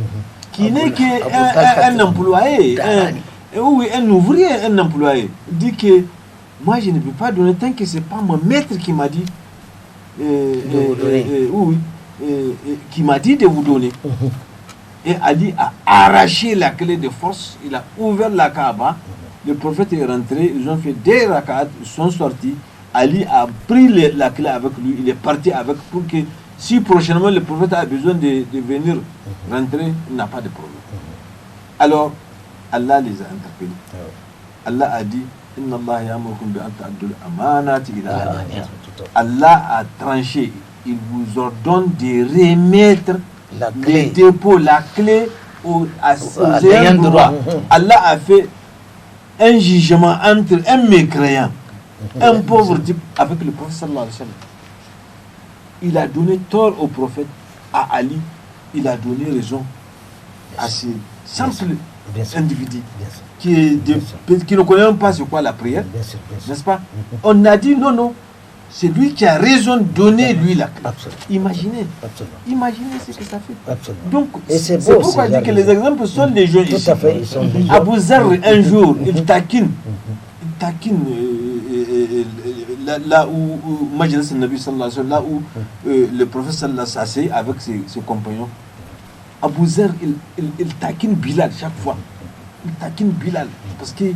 qui n'est qu'un employé, un ouvrier, un employé. Il dit que moi je ne peux pas donner tant que ce n'est pas mon maître qui m'a dit qui m'a dit de vous donner. Et Ali a arraché la clé de force, il a ouvert la Kaaba, le prophète est rentré, ils ont fait des rak'at, ils sont sortis, Ali a pris la clé avec lui, il est parti avec pour que si prochainement le prophète a besoin de venir rentrer, il n'a pas de problème. Alors, Allah les a interpellés. Allah a dit, Inna Allah ya'murukum bi an ta'addul amanati ila ahliha. Allah a tranché, il vous ordonne de remettre les dépôts, la clé aux ayants droit. Allah a fait un jugement entre un mécréant, un pauvre type avec le prophète sallallahu alayhi wa sallam. Il a donné tort au prophète, à Ali, il a donné raison à ces simples individu
Bien sûr.
qui ne connaît même pas c'est quoi la prière,
Bien sûr, bien sûr.
n'est-ce pas? On a dit non, c'est lui qui a raison de donner lui la clé.
Absolument.
Imaginez ce que ça fait.
Absolument.
Donc,
Et
c'est
beau,
pourquoi je dis que les
raison.
exemples sont les jeunes
Tout
ici.
à fait, ils sont des
Abu Zar, un jour, il taquine là où Majlis al-Nabi sallallahu alayhi wa sallam, là où le prophète sallallahu alayhi wa sallam s'assied avec ses compagnons. Abu Zar, il taquine Bilal chaque fois. Il taquine Bilal parce qu'il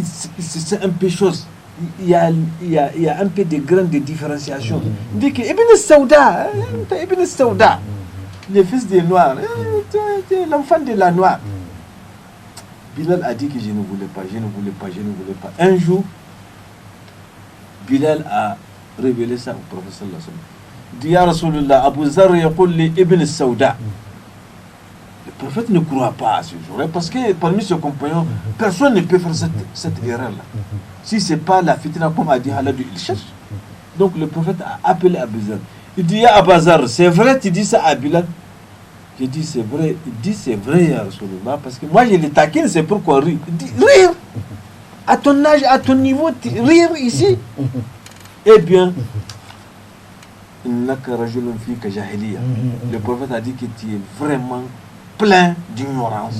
se sent un peu chose. Il y a un peu de grains de différenciation. Il dit que Ibn Saouda, le fils des Noirs, l'enfant de la Noire. Bilal a dit que je ne voulais pas. Un jour, Bilal a révélé ça au prophète sallallahu alayhi wa sallam. Il dit Ya Rasulullah, Abu Zar yaqul li Ibn Saouda. Le prophète ne croit pas à ce jour, parce que parmi ses compagnons, personne ne peut faire cette erreur-là. Si ce n'est pas la fitna, comme a dit Haladou, il cherche. Donc le prophète a appelé Abu Zar. Il dit Ya Abu Zar, c'est vrai, tu dis ça à Bilal? J'ai dit c'est vrai. Il dit c'est vrai, Ya Rasulullah, parce que moi je les taquine, c'est pourquoi rire. Il dit rire. À ton âge, à ton niveau, rire ici. Eh bien, le prophète a dit que tu es vraiment plein d'ignorance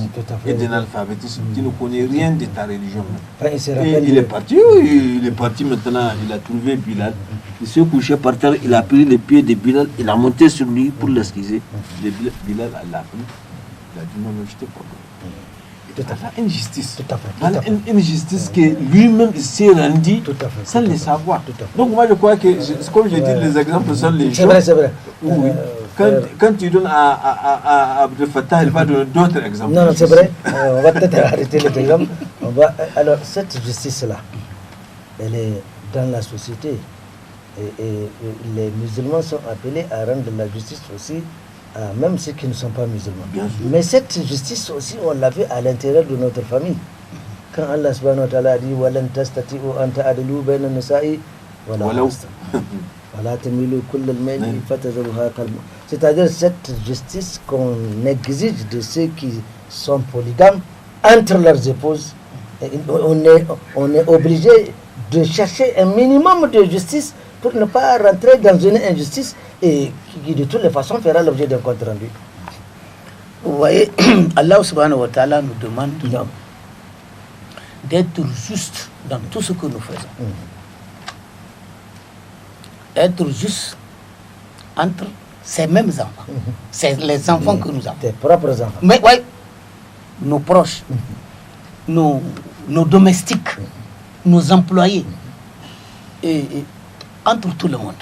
et d'analphabétisme. Tu ne connais rien de ta religion.
Enfin,
Et il est parti maintenant, il a trouvé Bilal. Il s'est couché par terre, il a pris les pieds de Bilal, il a monté sur lui pour l'excuser. Bilal l'a pris, il a dit non, je t'ai pas. Voilà une justice. Voilà une justice que lui-même s'est rendu sans le savoir. Donc moi je crois que, comme je dis, les exemples sont les choses.
C'est vrai.
Oui. Quand tu donnes à Abdel Fattah, il va donner d'autres exemples.
Non, c'est vrai. On va peut-être arrêter les exemples. Alors, cette justice-là, elle est dans la société. Et les musulmans sont appelés à rendre la justice aussi à même ceux qui ne sont pas musulmans. Mais cette justice aussi, on l'a vu à l'intérieur de notre famille. Quand Allah subhanahu wa ta'ala dit وَلَن تَسْتَطِعُوا أَن تَعْدِلُوا بَيْنَ النِّسَاءِ وَلَوْ C'est-à-dire cette justice qu'on exige de ceux qui sont polygames entre leurs épouses. On est obligé de chercher un minimum de justice pour ne pas rentrer dans une injustice et qui de toutes les façons fera l'objet d'un compte rendu.
Vous voyez, Allah subhanahu wa ta'ala nous demande d'être juste dans tout ce que nous faisons. Être juste entre ces mêmes enfants. C'est les enfants que nous avons.
Tes propres enfants.
Mais oui, nos proches, nos domestiques, nos employés, et entre tout le monde.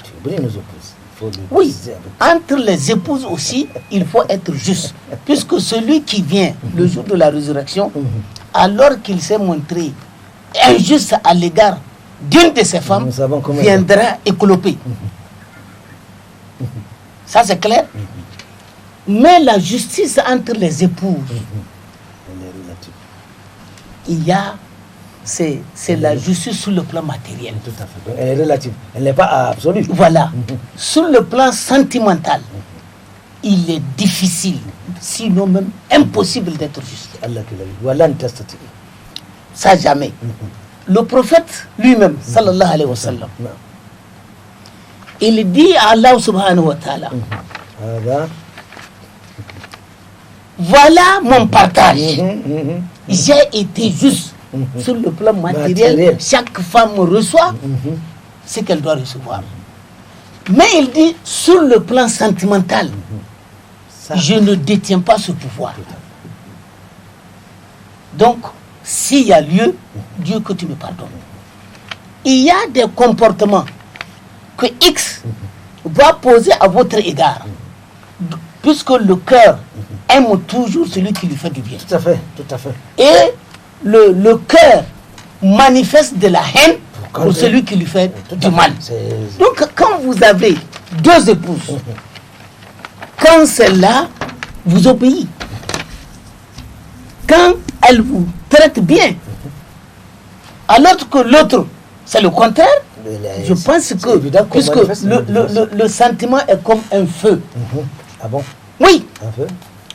Oui, entre les épouses aussi, il faut être juste. Puisque celui qui vient le jour de la résurrection, alors qu'il s'est montré injuste à l'égard d'une de ses femmes, viendra écloper. Ça c'est clair. Mais la justice entre les épouses, il y a, c'est la justice sur le plan matériel.
Tout à fait. Donc, elle est relative. Elle n'est pas absolue.
Voilà. Sur le plan sentimental, il est difficile, sinon même impossible d'être juste.
Voilà.
Ça jamais. Le prophète lui-même, sallallahu alayhi wa sallam, il dit à Allah subhanahu wa ta'ala, voilà mon partage. J'ai été juste sur le plan matériel. Chaque femme reçoit ce qu'elle doit recevoir. Mais il dit, sur le plan sentimental, je ne détiens pas ce pouvoir. Donc, s'il y a lieu, Dieu que tu me pardonnes. Il y a des comportements que X va poser à votre égard, puisque le cœur aime toujours celui qui lui fait du bien.
Tout à fait, tout à fait.
Et le cœur manifeste de la haine pour celui qui lui fait du mal. Donc, quand vous avez deux épouses, quand celle-là vous obéit, quand elle vous traite bien, alors que l'autre, c'est le contraire, je pense que puisque le sentiment est comme un feu.
Ah bon?
Oui.
Un feu?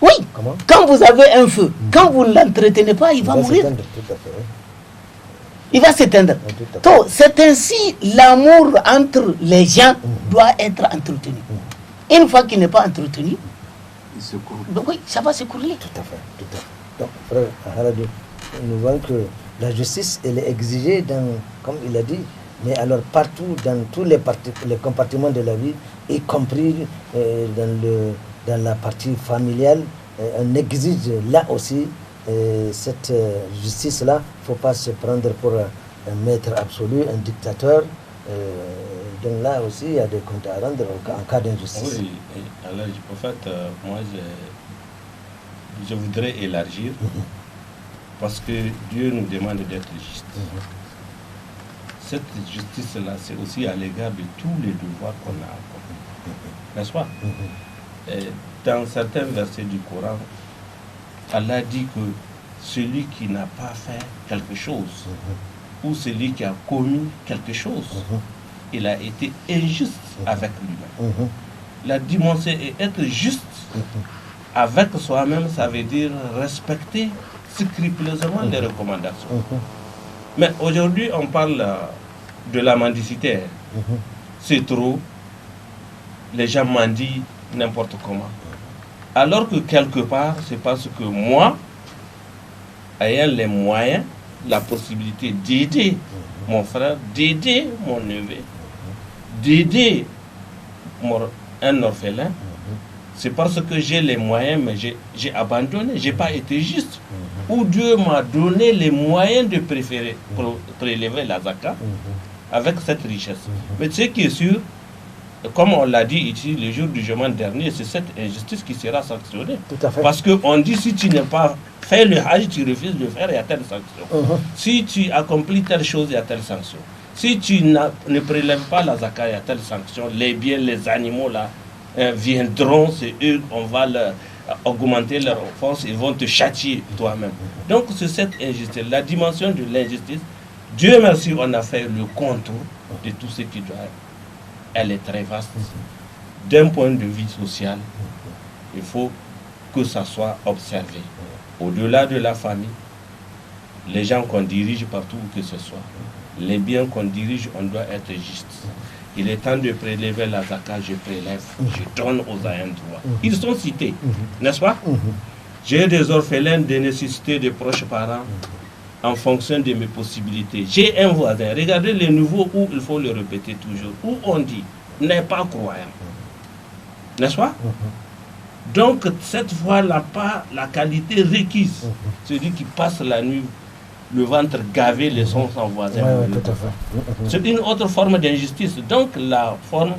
Oui.
Comment?
Quand vous avez un feu, quand vous ne l'entretenez pas, il va mourir.
s'éteindre, tout à fait, oui.
Il va s'éteindre.
Oui, tout à fait.
Donc, c'est ainsi l'amour entre les gens doit être entretenu. Une fois qu'il n'est pas entretenu,
Il se court.
donc oui, ça va s'écouler.
Tout à fait, tout à fait. Donc, frère Haladou, nous voyons que la justice, elle est exigée dans, comme il a dit, mais alors partout, dans tous les compartiments de la vie, y compris dans la partie familiale, on exige là aussi cette justice-là. Il ne faut pas se prendre pour un maître absolu, un dictateur. Donc là aussi, il y a des comptes à rendre en cas d'injustice.
Oui, alors en fait, moi je voudrais élargir parce que Dieu nous demande d'être juste. Cette justice-là, c'est aussi à l'égard de tous les devoirs qu'on a accomplis. N'est-ce pas? Et dans certains versets du Coran, Allah dit que celui qui n'a pas fait quelque chose ou celui qui a commis quelque chose, il a été injuste avec lui-même. La dimension est être juste avec soi-même, ça veut dire respecter scrupuleusement les recommandations. Mais aujourd'hui, on parle de la mendicité. C'est trop. Les gens mendient n'importe comment. Alors que quelque part, c'est parce que moi, ayant les moyens, la possibilité d'aider mon frère, d'aider mon neveu, d'aider un orphelin, c'est parce que j'ai les moyens, mais j'ai abandonné, j'ai pas été juste. Ou Dieu m'a donné les moyens de prélever la zakat avec cette richesse. Mais ce qui est sûr, comme on l'a dit ici le jour du jugement dernier, c'est cette injustice qui sera sanctionnée.
Tout à fait.
Parce qu'on dit si tu n'as pas fait le hajj, tu refuses de le faire, il y a telle sanction. Si tu accomplis telle chose, il y a telle sanction. Si tu ne prélèves pas la zakat, il y a telle sanction. Les biens, les animaux là viendront, c'est eux, on va leur augmenter leur force, ils vont te châtier toi-même. Donc c'est cette injustice, la dimension de l'injustice. Dieu merci, on a fait le contour de tout ce qui doit être. Elle est très vaste. D'un point de vue social, il faut que ça soit observé. Au-delà de la famille, les gens qu'on dirige partout où que ce soit, les biens qu'on dirige, on doit être juste. Il est temps de prélever la zakat, je prélève, je donne aux ayants droit. Ils sont cités, n'est-ce pas? J'ai des orphelins, des nécessités de proches parents en fonction de mes possibilités. J'ai un voisin, regardez les nouveaux où il faut le répéter toujours, où on dit n'est pas croyant. N'est-ce pas? Donc cette voix n'a pas la qualité requise. Celui qui passe la nuit, le ventre gavé, les sons sans voisin. C'est une autre forme d'injustice. Donc la forme,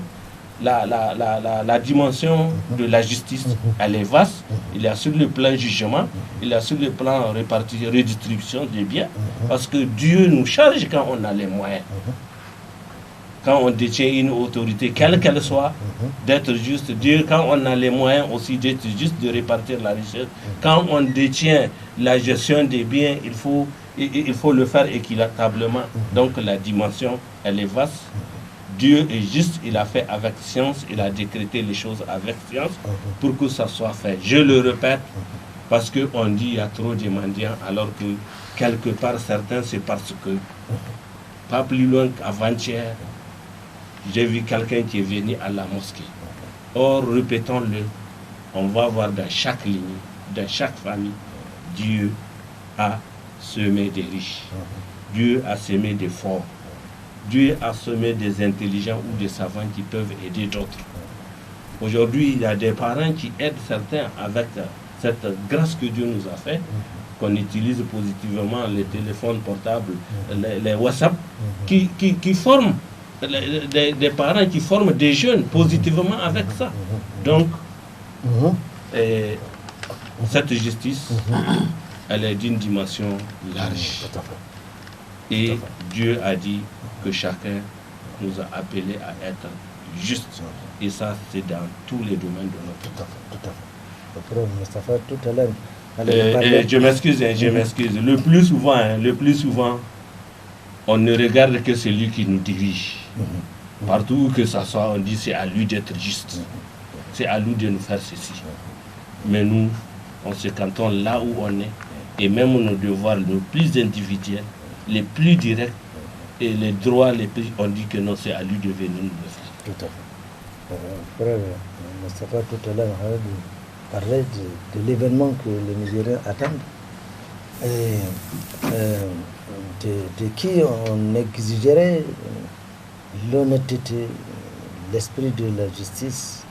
la dimension de la justice, elle est vaste. Il y a sur le plan jugement, il y a sur le plan redistribution des biens, parce que Dieu nous charge quand on a les moyens. Quand on détient une autorité, quelle qu'elle soit, d'être juste. Dieu, quand on a les moyens aussi d'être juste, de répartir la richesse. Quand on détient la gestion des biens, il faut le faire équitablement. Donc la dimension, elle est vaste. Dieu est juste, il a fait avec science, il a décrété les choses avec science pour que ça soit fait. Je le répète, parce qu'on dit qu'il y a trop de mendiants, alors que quelque part, certains, c'est parce que, pas plus loin qu'avant-hier, j'ai vu quelqu'un qui est venu à la mosquée. Or, répétons-le, on va voir dans chaque ligne, dans chaque famille, Dieu a semé des riches. Dieu a semé des forts. Dieu a semé des intelligents ou des savants qui peuvent aider d'autres. Aujourd'hui, il y a des parents qui aident certains avec cette grâce que Dieu nous a fait, qu'on utilise positivement, les téléphones portables, les WhatsApp, qui forment des parents qui forment des jeunes positivement avec ça. Donc, cette justice, elle est d'une dimension large. Et Dieu a dit que chacun nous a appelés à être juste. Et ça, c'est dans tous les domaines de notre vie.
Tout à fait. Tout à l'heure.
Je m'excuse. Le plus souvent, on ne regarde que celui qui nous dirige. Partout où que ça soit, on dit c'est à lui d'être juste. C'est à lui de nous faire ceci. Mais nous, on se cantonne là où on est, et même nos devoirs les plus individuels, les plus directs, et les droits les plus, on dit que non, c'est à lui de venir nous le faire.
Tout à fait. Frère Moustapha, tout à l'heure, parlait de l'événement que les Nigériens attendent, et de qui on exigerait l'honnêteté, l'esprit de la justice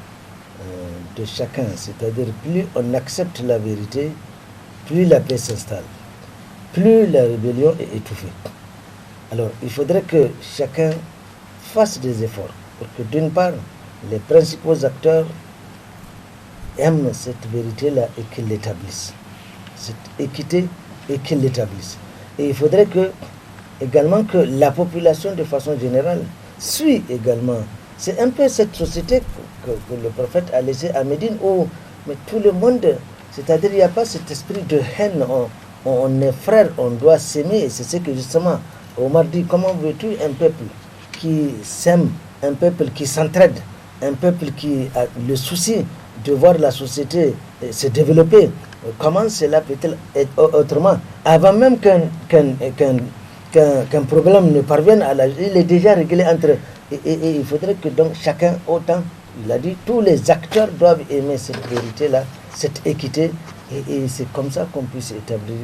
de chacun. C'est-à-dire, plus on accepte la vérité, plus la paix s'installe, plus la rébellion est étouffée. Alors, il faudrait que chacun fasse des efforts pour que, d'une part, les principaux acteurs aiment cette vérité-là et qu'ils l'établissent, cette équité et qu'ils l'établissent. Et il faudrait également que la population, de façon générale, suit également. C'est un peu cette société que le prophète a laissée à Médine, où mais tout le monde, c'est-à-dire il n'y a pas cet esprit de haine, on est frères, on doit s'aimer, et c'est ce que justement Omar dit, comment veux-tu un peuple qui s'aime, un peuple qui s'entraide, un peuple qui a le souci de voir la société se développer, comment cela peut-il être autrement? Avant même qu'un problème ne parvienne à il est déjà réglé entre... Et il faudrait que donc chacun, autant, il a dit, tous les acteurs doivent aimer cette vérité-là, cette équité, et c'est comme ça qu'on puisse établir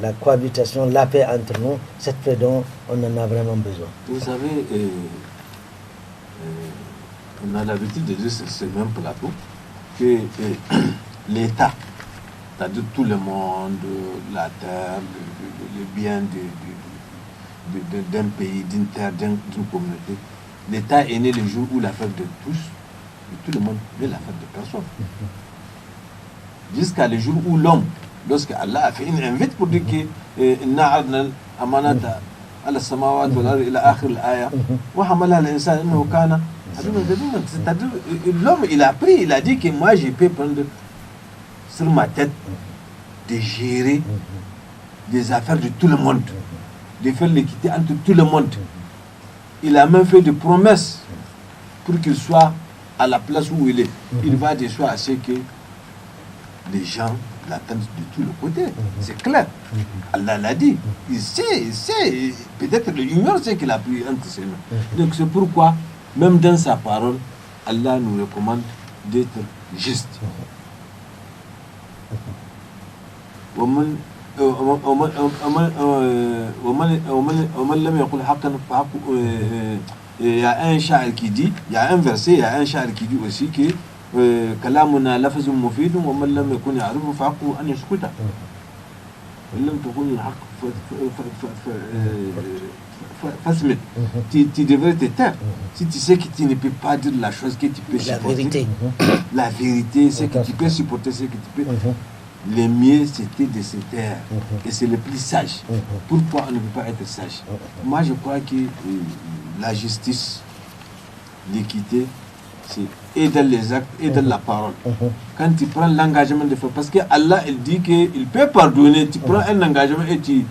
la cohabitation, la paix entre nous, cette paix dont on en a vraiment besoin.
Vous savez, on a l'habitude de dire sur ce même plateau que l'État, c'est-à-dire tout le monde, la terre, le bien d'un pays, d'une terre, d'une communauté, l'État est né le jour où l'affaire de tous, de tout le monde, mais l'affaire de personne. Jusqu'à le jour où l'homme, lorsque Allah a fait une invite pour dire que c'est-à-dire l'homme il a pris, il a dit que moi je peux prendre sur ma tête de gérer des affaires de tout le monde, de faire l'équité entre tout le monde. Il a même fait des promesses pour qu'il soit à la place où il est. Il va de soi à ce que les gens l'attendent de tous les côtés. C'est clair. Allah l'a dit. Il sait, peut-être l'ignore ce qu'il a pris entre ses mains. Donc c'est pourquoi, même dans sa parole, Allah nous recommande d'être juste. Il y a un sha'ir qui dit, il y a un verset, il y a un sha'ir qui dit aussi que كلامنا لفظ مفيد ومن لم يكن يعرفه فحقه أن يسكت وإن لم تكن الحق فاسمت. Tu devrais te taire si tu sais que tu ne peux pas dire la chose que tu peux supporter. La vérité, c'est que tu peux supporter, ce que tu peux. Le mieux c'était de se taire et c'est le plus sage. Pourquoi on ne peut pas être sage? Moi je crois que la justice, l'équité, c'est et dans les actes et dans la parole. Quand tu prends l'engagement de faire, parce que Allah il dit qu'il peut pardonner, tu prends un engagement et tu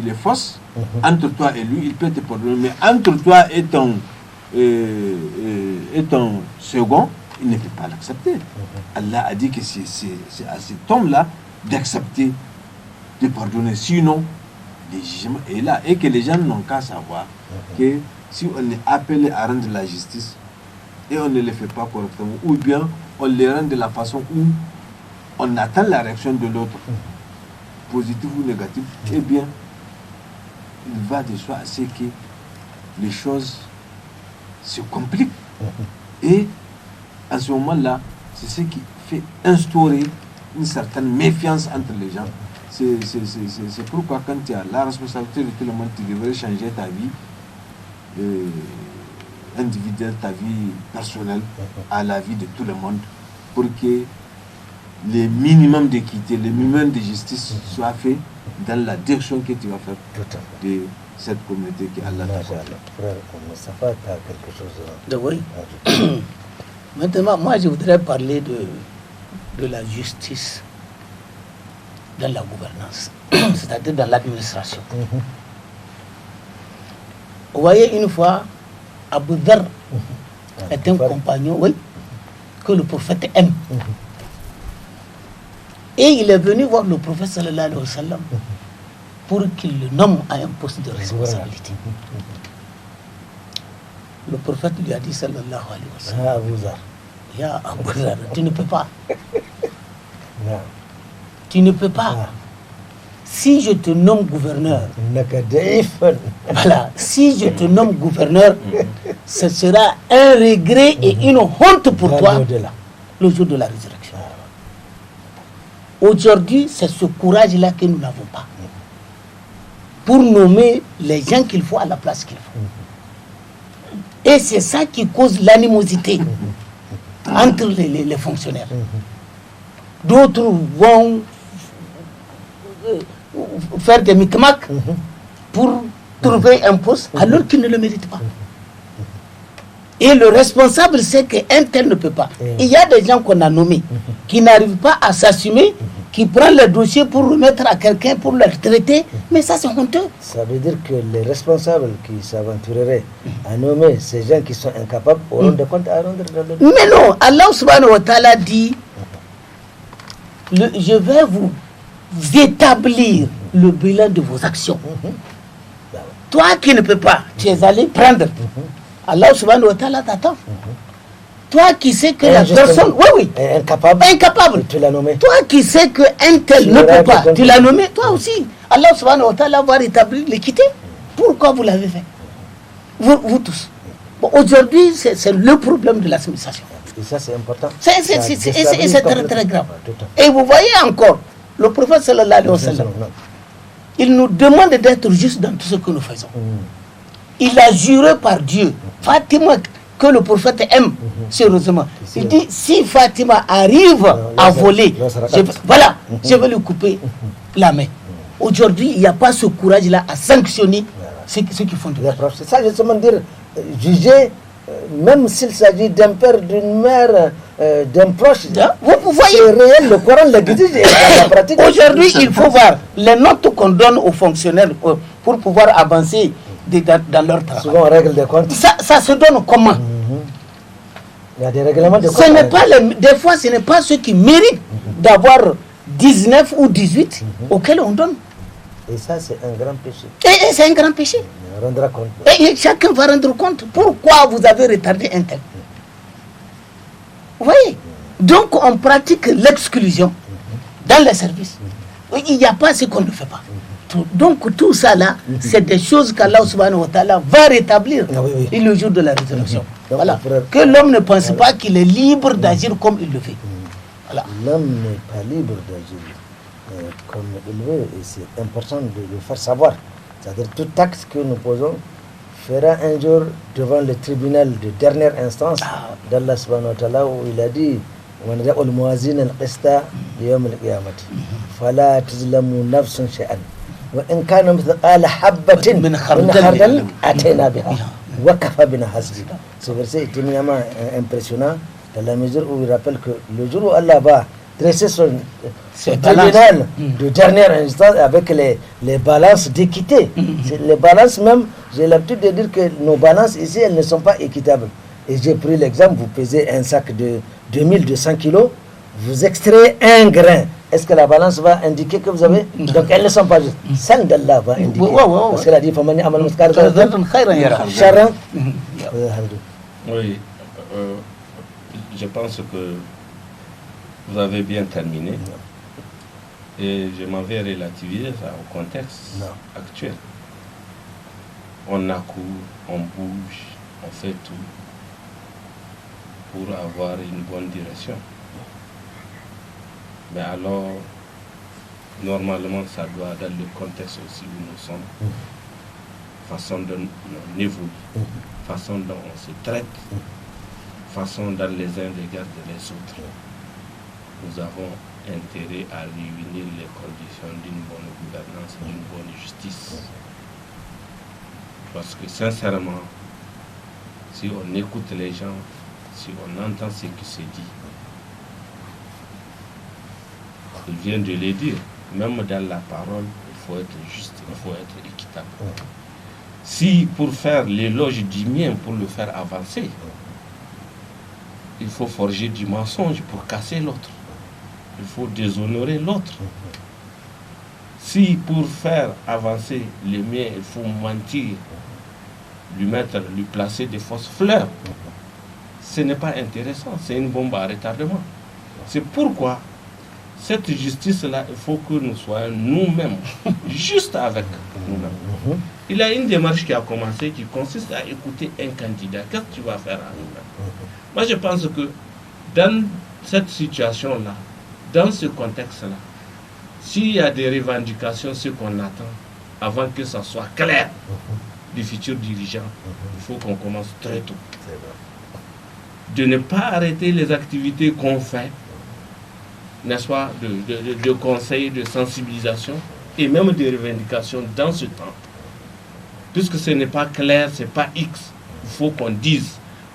les forces entre toi et lui, il peut te pardonner, mais entre toi et ton second, il ne peut pas l'accepter. Allah a dit que c'est à cet homme-là d'accepter, de pardonner, sinon le jugement est là, et que les gens n'ont qu'à savoir que si on est appelé à rendre la justice et on ne le fait pas correctement, ou bien on le rend de la façon où on attend la réaction de l'autre, positive ou négative, eh bien, il va de soi à ce que les choses se compliquent. Et à ce moment-là, c'est ce qui fait instaurer une certaine méfiance entre les gens. C'est pourquoi quand tu as la responsabilité de tout le monde, tu devrais changer ta vie individuelle, ta vie personnelle à la vie de tout le monde, pour que le minimum d'équité, le minimum de justice soit fait dans la direction que tu vas faire de cette communauté que Allah t'a accordée.
Frère Moustapha, tu as quelque chose
Oui. Maintenant, moi je voudrais parler de la justice dans la gouvernance, c'est-à-dire dans l'administration. Vous voyez, une fois, Abu Dhar est un compagnon, oui, que le prophète aime. Et il est venu voir le prophète sallallahu alayhi wa sallam pour qu'il le nomme à un poste de responsabilité. Le prophète lui a dit sallallahu alayhi wa sallam, Ya Abu Zar, tu ne peux pas. Tu ne peux pas. Si je te nomme gouverneur, voilà, si je te nomme gouverneur, ce sera un regret et une honte pour toi le jour de la résurrection. Aujourd'hui, c'est ce courage-là que nous n'avons pas pour nommer les gens qu'il faut à la place qu'il faut. Et c'est ça qui cause l'animosité entre les fonctionnaires. D'autres vont faire des micmacs pour trouver un poste alors qu'ils ne le méritent pas. Et le responsable sait qu'un tel ne peut pas. Il y a des gens qu'on a nommés qui n'arrivent pas à s'assumer, qui prennent le dossier pour remettre à quelqu'un pour le traiter, mais ça c'est honteux.
Ça veut dire que les responsables qui s'aventureraient à nommer ces gens qui sont incapables auront des comptes à rendre dans le...
Mais non, Allah subhanahu wa ta'ala dit, je vais vous établir le bilan de vos actions. Toi qui ne peux pas, tu es allé prendre. Allah subhanahu wa ta'ala t'attend. Toi qui sais que la personne, incapable,
tu l'as nommé.
Toi qui sais qu'un tel ne peut pas, tu l'as nommé, toi aussi. Allah subhanahu wa ta'ala va rétablir l'équité. Pourquoi vous l'avez fait? Vous tous. Bon, aujourd'hui, c'est le problème de l'administration.
Et ça, c'est important.
C'est très très grave. Et vous voyez encore, le prophète sallallahu alayhi wa sallam, il nous demande d'être juste dans tout ce que nous faisons. Il a juré par Dieu, Fatima, que le prophète aime, sérieusement. Il dit, si Fatima arrive à voler, je vais lui couper la main. Aujourd'hui, il n'y a pas ce courage-là à sanctionner ceux qui font du mal.
C'est ça, justement, dire, juger, même s'il s'agit d'un père, d'une mère, d'un proche,
vous voyez,
c'est réel, le Coran l'exige dans la pratique.
Aujourd'hui, il faut voir les notes qu'on donne aux fonctionnaires pour pouvoir avancer dans leur travail.
Souvent, on règle des comptes.
Ça se donne comment?
Il y a des règlements de compte.
Des fois, ce n'est pas ceux qui méritent d'avoir 19 ou 18 auxquels on donne.
Et ça, c'est un grand péché.
Et c'est un grand péché.
On rendra compte.
Et chacun va rendre compte. Pourquoi vous avez retardé un tel? Vous voyez? Donc, on pratique l'exclusion dans les services. Il n'y a pas ce qu'on ne fait pas. Donc, tout ça là, c'est des choses qu'Allah subhanahu wa ta'ala va rétablir le jour de la résurrection. Voilà. Que l'homme ne pense pas qu'il est libre d'agir comme il le fait. Voilà.
L'homme n'est pas libre d'agir comme il veut, et c'est important de le faire savoir. C'est-à-dire tout acte que nous posons fera un jour devant le tribunal de dernière instance d'Allah subhanahu wa ta'ala, où il a dit وَنَدَعُ الْمُوَازِينَ الْقِسْطَ لِيَوْمِ الْقِيَامَةِ فَلَا تُظْلَمُ نَفْسٌ شَيْئًا وَإِنْ كَانَ مِثْقَالَ حَبَّةٍ مِنْ خَرْدَلٍ أَتَيْنَا بِهَا وَكَفَى بِنَا حَسِبًا. Ce verset est éminemment impressionnant dans la mesure où il rappelle que le jour où Allah va dresser son tribunal de dernière instance avec les balances d'équité. Les balances même, j'ai l'habitude de dire que nos balances ici, elles ne sont pas équitables. Et j'ai pris l'exemple, vous pesez un sac de 2200 kilos, vous extrayez un grain. Est-ce que la balance va indiquer que vous avez? Donc elles ne sont pas justes. Celle d'Allah va indiquer. Parce qu'elle a dit,
oui, je pense que vous avez bien terminé. Et je m'en vais relativiser ça au contexte actuel. On accourt, on bouge, on fait tout pour avoir une bonne direction. Mais alors, normalement, ça doit, dans le contexte aussi où nous sommes, façon dont on évolue, façon dont on se traite, façon dont les uns regardent les autres. Nous avons intérêt à réunir les conditions d'une bonne gouvernance, d'une bonne justice. Parce que sincèrement, si on écoute les gens, si on entend ce qui se dit, je viens de le dire, même dans la parole, il faut être juste, il faut être équitable. Si pour faire l'éloge du mien, pour le faire avancer, il faut forger du mensonge pour casser l'autre. Il faut déshonorer l'autre. Si pour faire avancer les miens, il faut mentir, lui placer des fausses fleurs, ce n'est pas intéressant, c'est une bombe à retardement. C'est pourquoi cette justice-là, il faut que nous soyons nous-mêmes, juste avec nous-mêmes. Il y a une démarche qui a commencé qui consiste à écouter un candidat. Qu'est-ce que tu vas faire à nous-mêmes? Moi, je pense que dans cette situation-là, dans ce contexte-là, s'il y a des revendications, ce qu'on attend, avant que ça soit clair du futur dirigeant, il faut qu'on commence très tôt. De ne pas arrêter les activités qu'on fait, n'est-ce pas, de conseils, de sensibilisation et même de revendications dans ce temps. Puisque ce n'est pas clair, ce n'est pas X, il faut qu'on dise,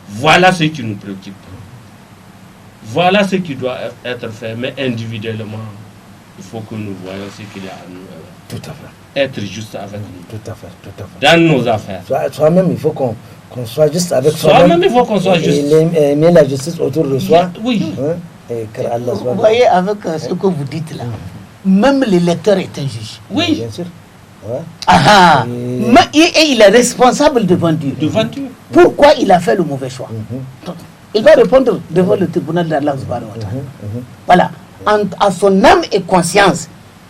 voilà ce qui nous préoccupe. Voilà ce qui doit être fait, mais individuellement, il faut que nous voyons ce qu'il y a à nous.
Tout à fait.
Être juste avec nous.
Tout à fait, tout à fait.
Dans nos affaires.
Soi-même, il faut qu'on soit juste avec
soi-même. Il faut qu'on soit juste.
Et mettre la justice autour de soi.
Oui.
Hein, et que Allah
Vous voyez, avec ce que vous dites là, même le lecteur est un juge.
Oui.
Bien sûr. Ouais.
Ah, et il est responsable devant Dieu.
Devant Dieu.
Pourquoi il a fait le mauvais choix? Il va répondre devant le tribunal d'Allah subhanahu wa ta'ala. Voilà. À son âme et conscience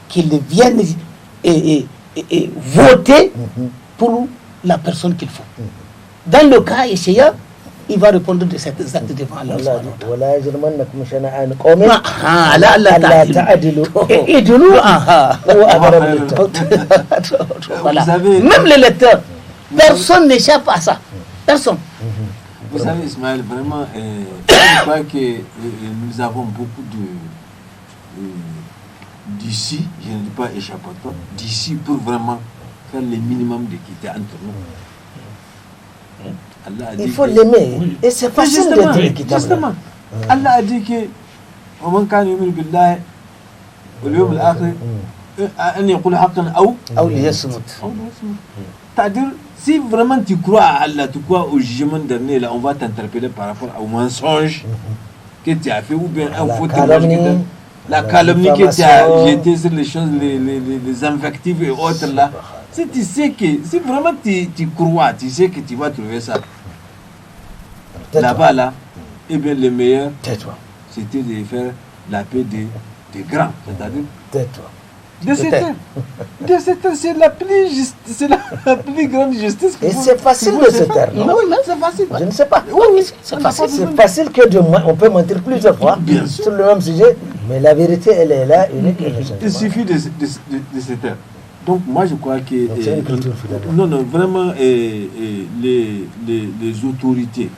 qu'il vienne voter pour la personne qu'il faut. Dans le cas échéant, il va répondre de cet acte devant Allah subhanahu wa ta'ala.
ولا يجرمنكم شنآن قوم
ألا
تعدلوا
Voilà.
savez-
Même le lecteur, personne n'échappe à ça. Personne.
Vous savez, Ismaël, vraiment, je crois que nous avons beaucoup d'ici, je ne dis pas échappatoire, d'ici pour vraiment faire le minimum d'équité entre nous. Allah a dit
Il faut
que-
l'aimer.
Oui.
Et c'est
Pas
facile
justement,
d'être équitable.
justement. Allah a dit que ومن كان يؤمن بالله واليوم الآخر أن يقول حقا أو
أو ليصمت.
C'est-à-dire, si vraiment tu crois à Allah, tu crois au jugement dernier, là, on va t'interpeller par rapport au mensonge que tu as fait, ou bien un
La
faux
calomnie,
témoignage, la
la
calomnie que tu as
diffamation.
jeté sur les choses, les invectives et autres là. Si tu sais que, si vraiment tu crois, tu sais que tu vas trouver ça
Tais-toi.
là-bas, là, eh bien le meilleur,
Tais-toi.
c'était de faire la paix des grands, c'est-à-dire
Tais-toi.
de cette terre. De cette terre, c'est la plus grande justice.
Et c'est facile de se taire, non?
Oui, mais c'est facile.
Je ne sais pas.
C'est facile.
C'est facile que on peut mentir plusieurs fois
Bien sûr.
sur le même sujet, mais la vérité, elle est là, unique et innocente.
Il suffit de se taire. Donc moi je crois que
Donc, c'est une culture finalement.
non vraiment les autorités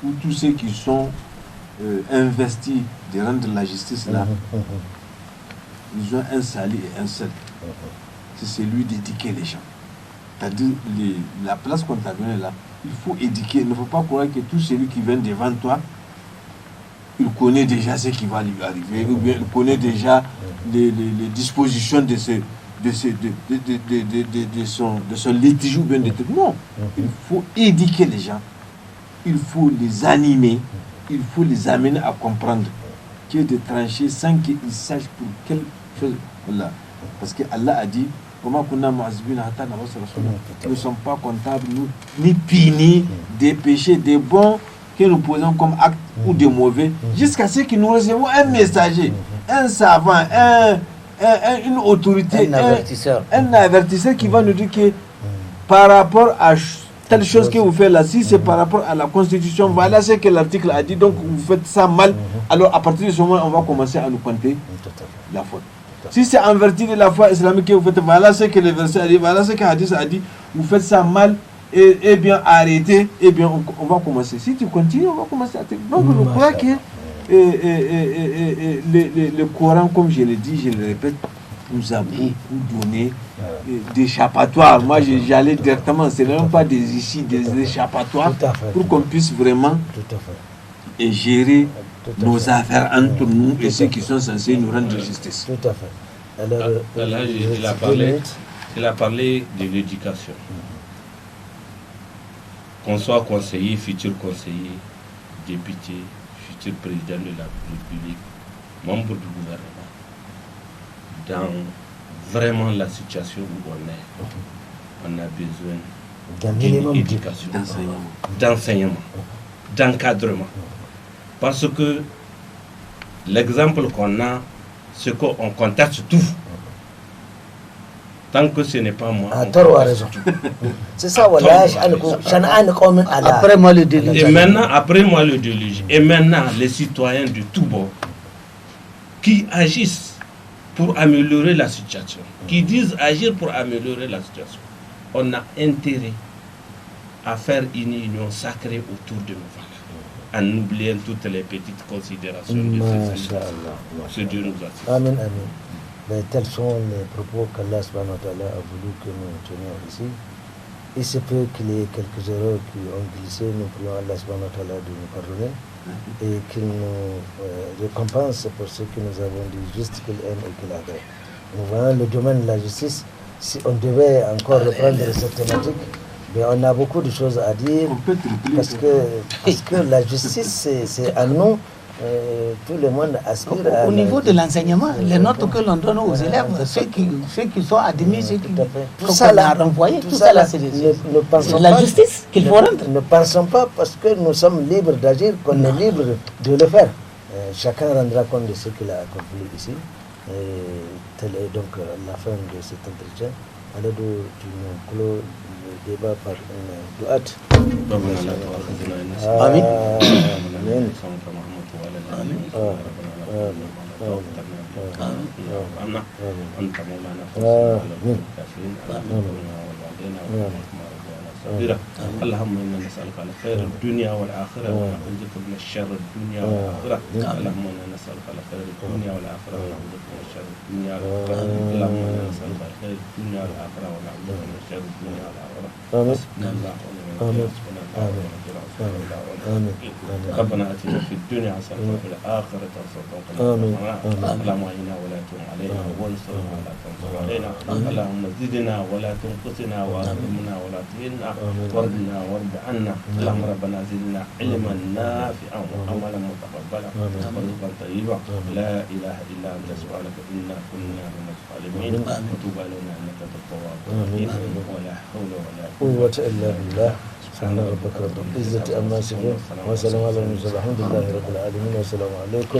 ou tous ceux qui sont investis de rendre la justice là, ils ont un salut et un seul. C'est celui d'éduquer les gens. C'est-à-dire la place qu'on t'a donnée là, il faut éduquer. Il ne faut pas croire que tout celui qui vient devant toi, il connaît déjà ce qui va lui arriver, ou bien il connaît déjà les dispositions de son litige ou bien de tout. Non, il faut éduquer les gens, il faut les animer, il faut les amener à comprendre que de trancher sans qu'ils sachent pour quelle chose. Voilà. Parce que Allah a dit, nous ne sommes pas comptables, nous, ni punis des péchés, des bons que nous posons comme actes ou des mauvais, jusqu'à ce que nous recevons un messager, un savant, une autorité, un avertisseur qui va nous dire que par rapport à telle chose que vous faites là, si c'est par rapport à la Constitution, voilà ce que l'article a dit, donc vous faites ça mal, alors à partir de ce moment, on va commencer à nous compter la faute. Si c'est en vertu de la foi islamique que vous faites, voilà ce que le verset a dit, voilà ce que le hadith a dit, vous faites ça mal, et bien arrêtez, et bien on va commencer. Si tu continues, on va commencer à te... Donc je crois que le Coran, comme je l'ai dit, je le répète, nous a beaucoup donné d'échappatoires. Moi j'allais directement, ce n'est même pas des issues, des échappatoires, pour qu'on puisse vraiment gérer nos affaires entre nous et ceux qui sont censés nous rendre justice.
Tout à fait. Alors,
Là, il a parlé de l'éducation. Qu'on soit conseiller, futur conseiller, député, futur président de la République, membre du gouvernement, dans vraiment la situation où on est, on a besoin d'une éducation, d'enseignement, d'encadrement. Parce que l'exemple qu'on a, c'est qu'on conteste tout. Tant que ce n'est pas moi.
C'est ça, voilà. Après moi le déluge.
Et maintenant, après moi le déluge. Et maintenant, les citoyens de tout bord qui agissent pour améliorer la situation, qui disent agir pour améliorer la situation, on a intérêt à faire une union sacrée autour de nos valeurs, en oubliant toutes les petites considérations de ce Dieu nous assiste.
Amen, amen. Ben, tels sont les propos qu'Allah subhanahu wa ta'ala a voulu que nous tenions ici. Il se peut qu'il y ait quelques erreurs qui ont glissé. Nous prions Allah subhanahu wa ta'ala de nous pardonner et qu'il nous récompense pour ce que nous avons dit juste qu'il aime et qu'il agrée. Nous voyons le domaine de la justice. Si on devait encore reprendre cette thématique, ben, on a beaucoup de choses à dire parce que la justice, c'est à nous. Tout le monde aspire
au niveau de l'enseignement, les notes que l'on donne aux élèves, ceux qui sont admis, ceux qui sont renvoyés, tout ça là, c'est la justice qu'il faut rendre.
Ne pensons pas parce que nous sommes libres d'agir qu'on est libre de le faire. Chacun rendra compte de ce qu'il a accompli ici. Telle est donc la fin de cet entretien. Alors, tu nous clôt le débat par une duat.
Amen.
Amen.
اللهم انا نسالك على خير الدنيا والاخره ونعوذ بك من الشر الدنيا والاخره. اللهم انا نسالك على خير الدنيا والاخره ونعوذ بك من الشر الدنيا والاخره. اللهم انا نسالك على خير الدنيا والاخره ونعوذ بك من الشر الدنيا والاخره. بسم الله ربنا اتنا في الدنيا حسنه وفي الاخره حسنه وقنا عذاب النار. اللهم اعنا ولا تعن علينا وانصرنا ولا تنصر علينا. اللهم زدنا ولا تنقصنا واكرمنا ولا تهنا وارضنا وارض عنا. اللهم ربنا زدنا علما نافعا وعملا متقبلا ورزقا طيبا. لا اله الا انت سبحانك انا كنا من الظالمين وتوب علينا انك انت التواب الرحيم. ولا حول ولا
قوة إلا بالله. سبحان ربك رب العزة عما يصفون وسلام على المرسلين الحمد لله رب العالمين والسلام عليكم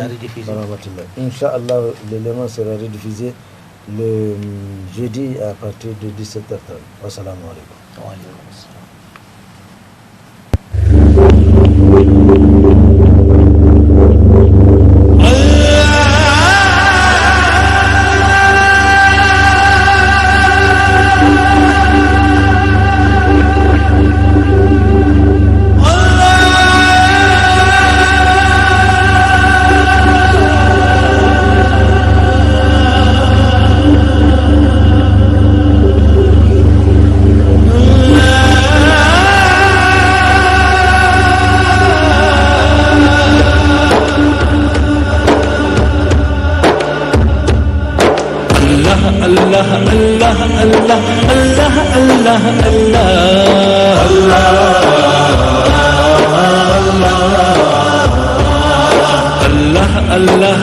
ورحمة الله. Inch'Allah, l'élément sera rediffusé le jeudi à partir de 17h30. Wassalamu alaikum.
Wa alaikum assalam.
Allah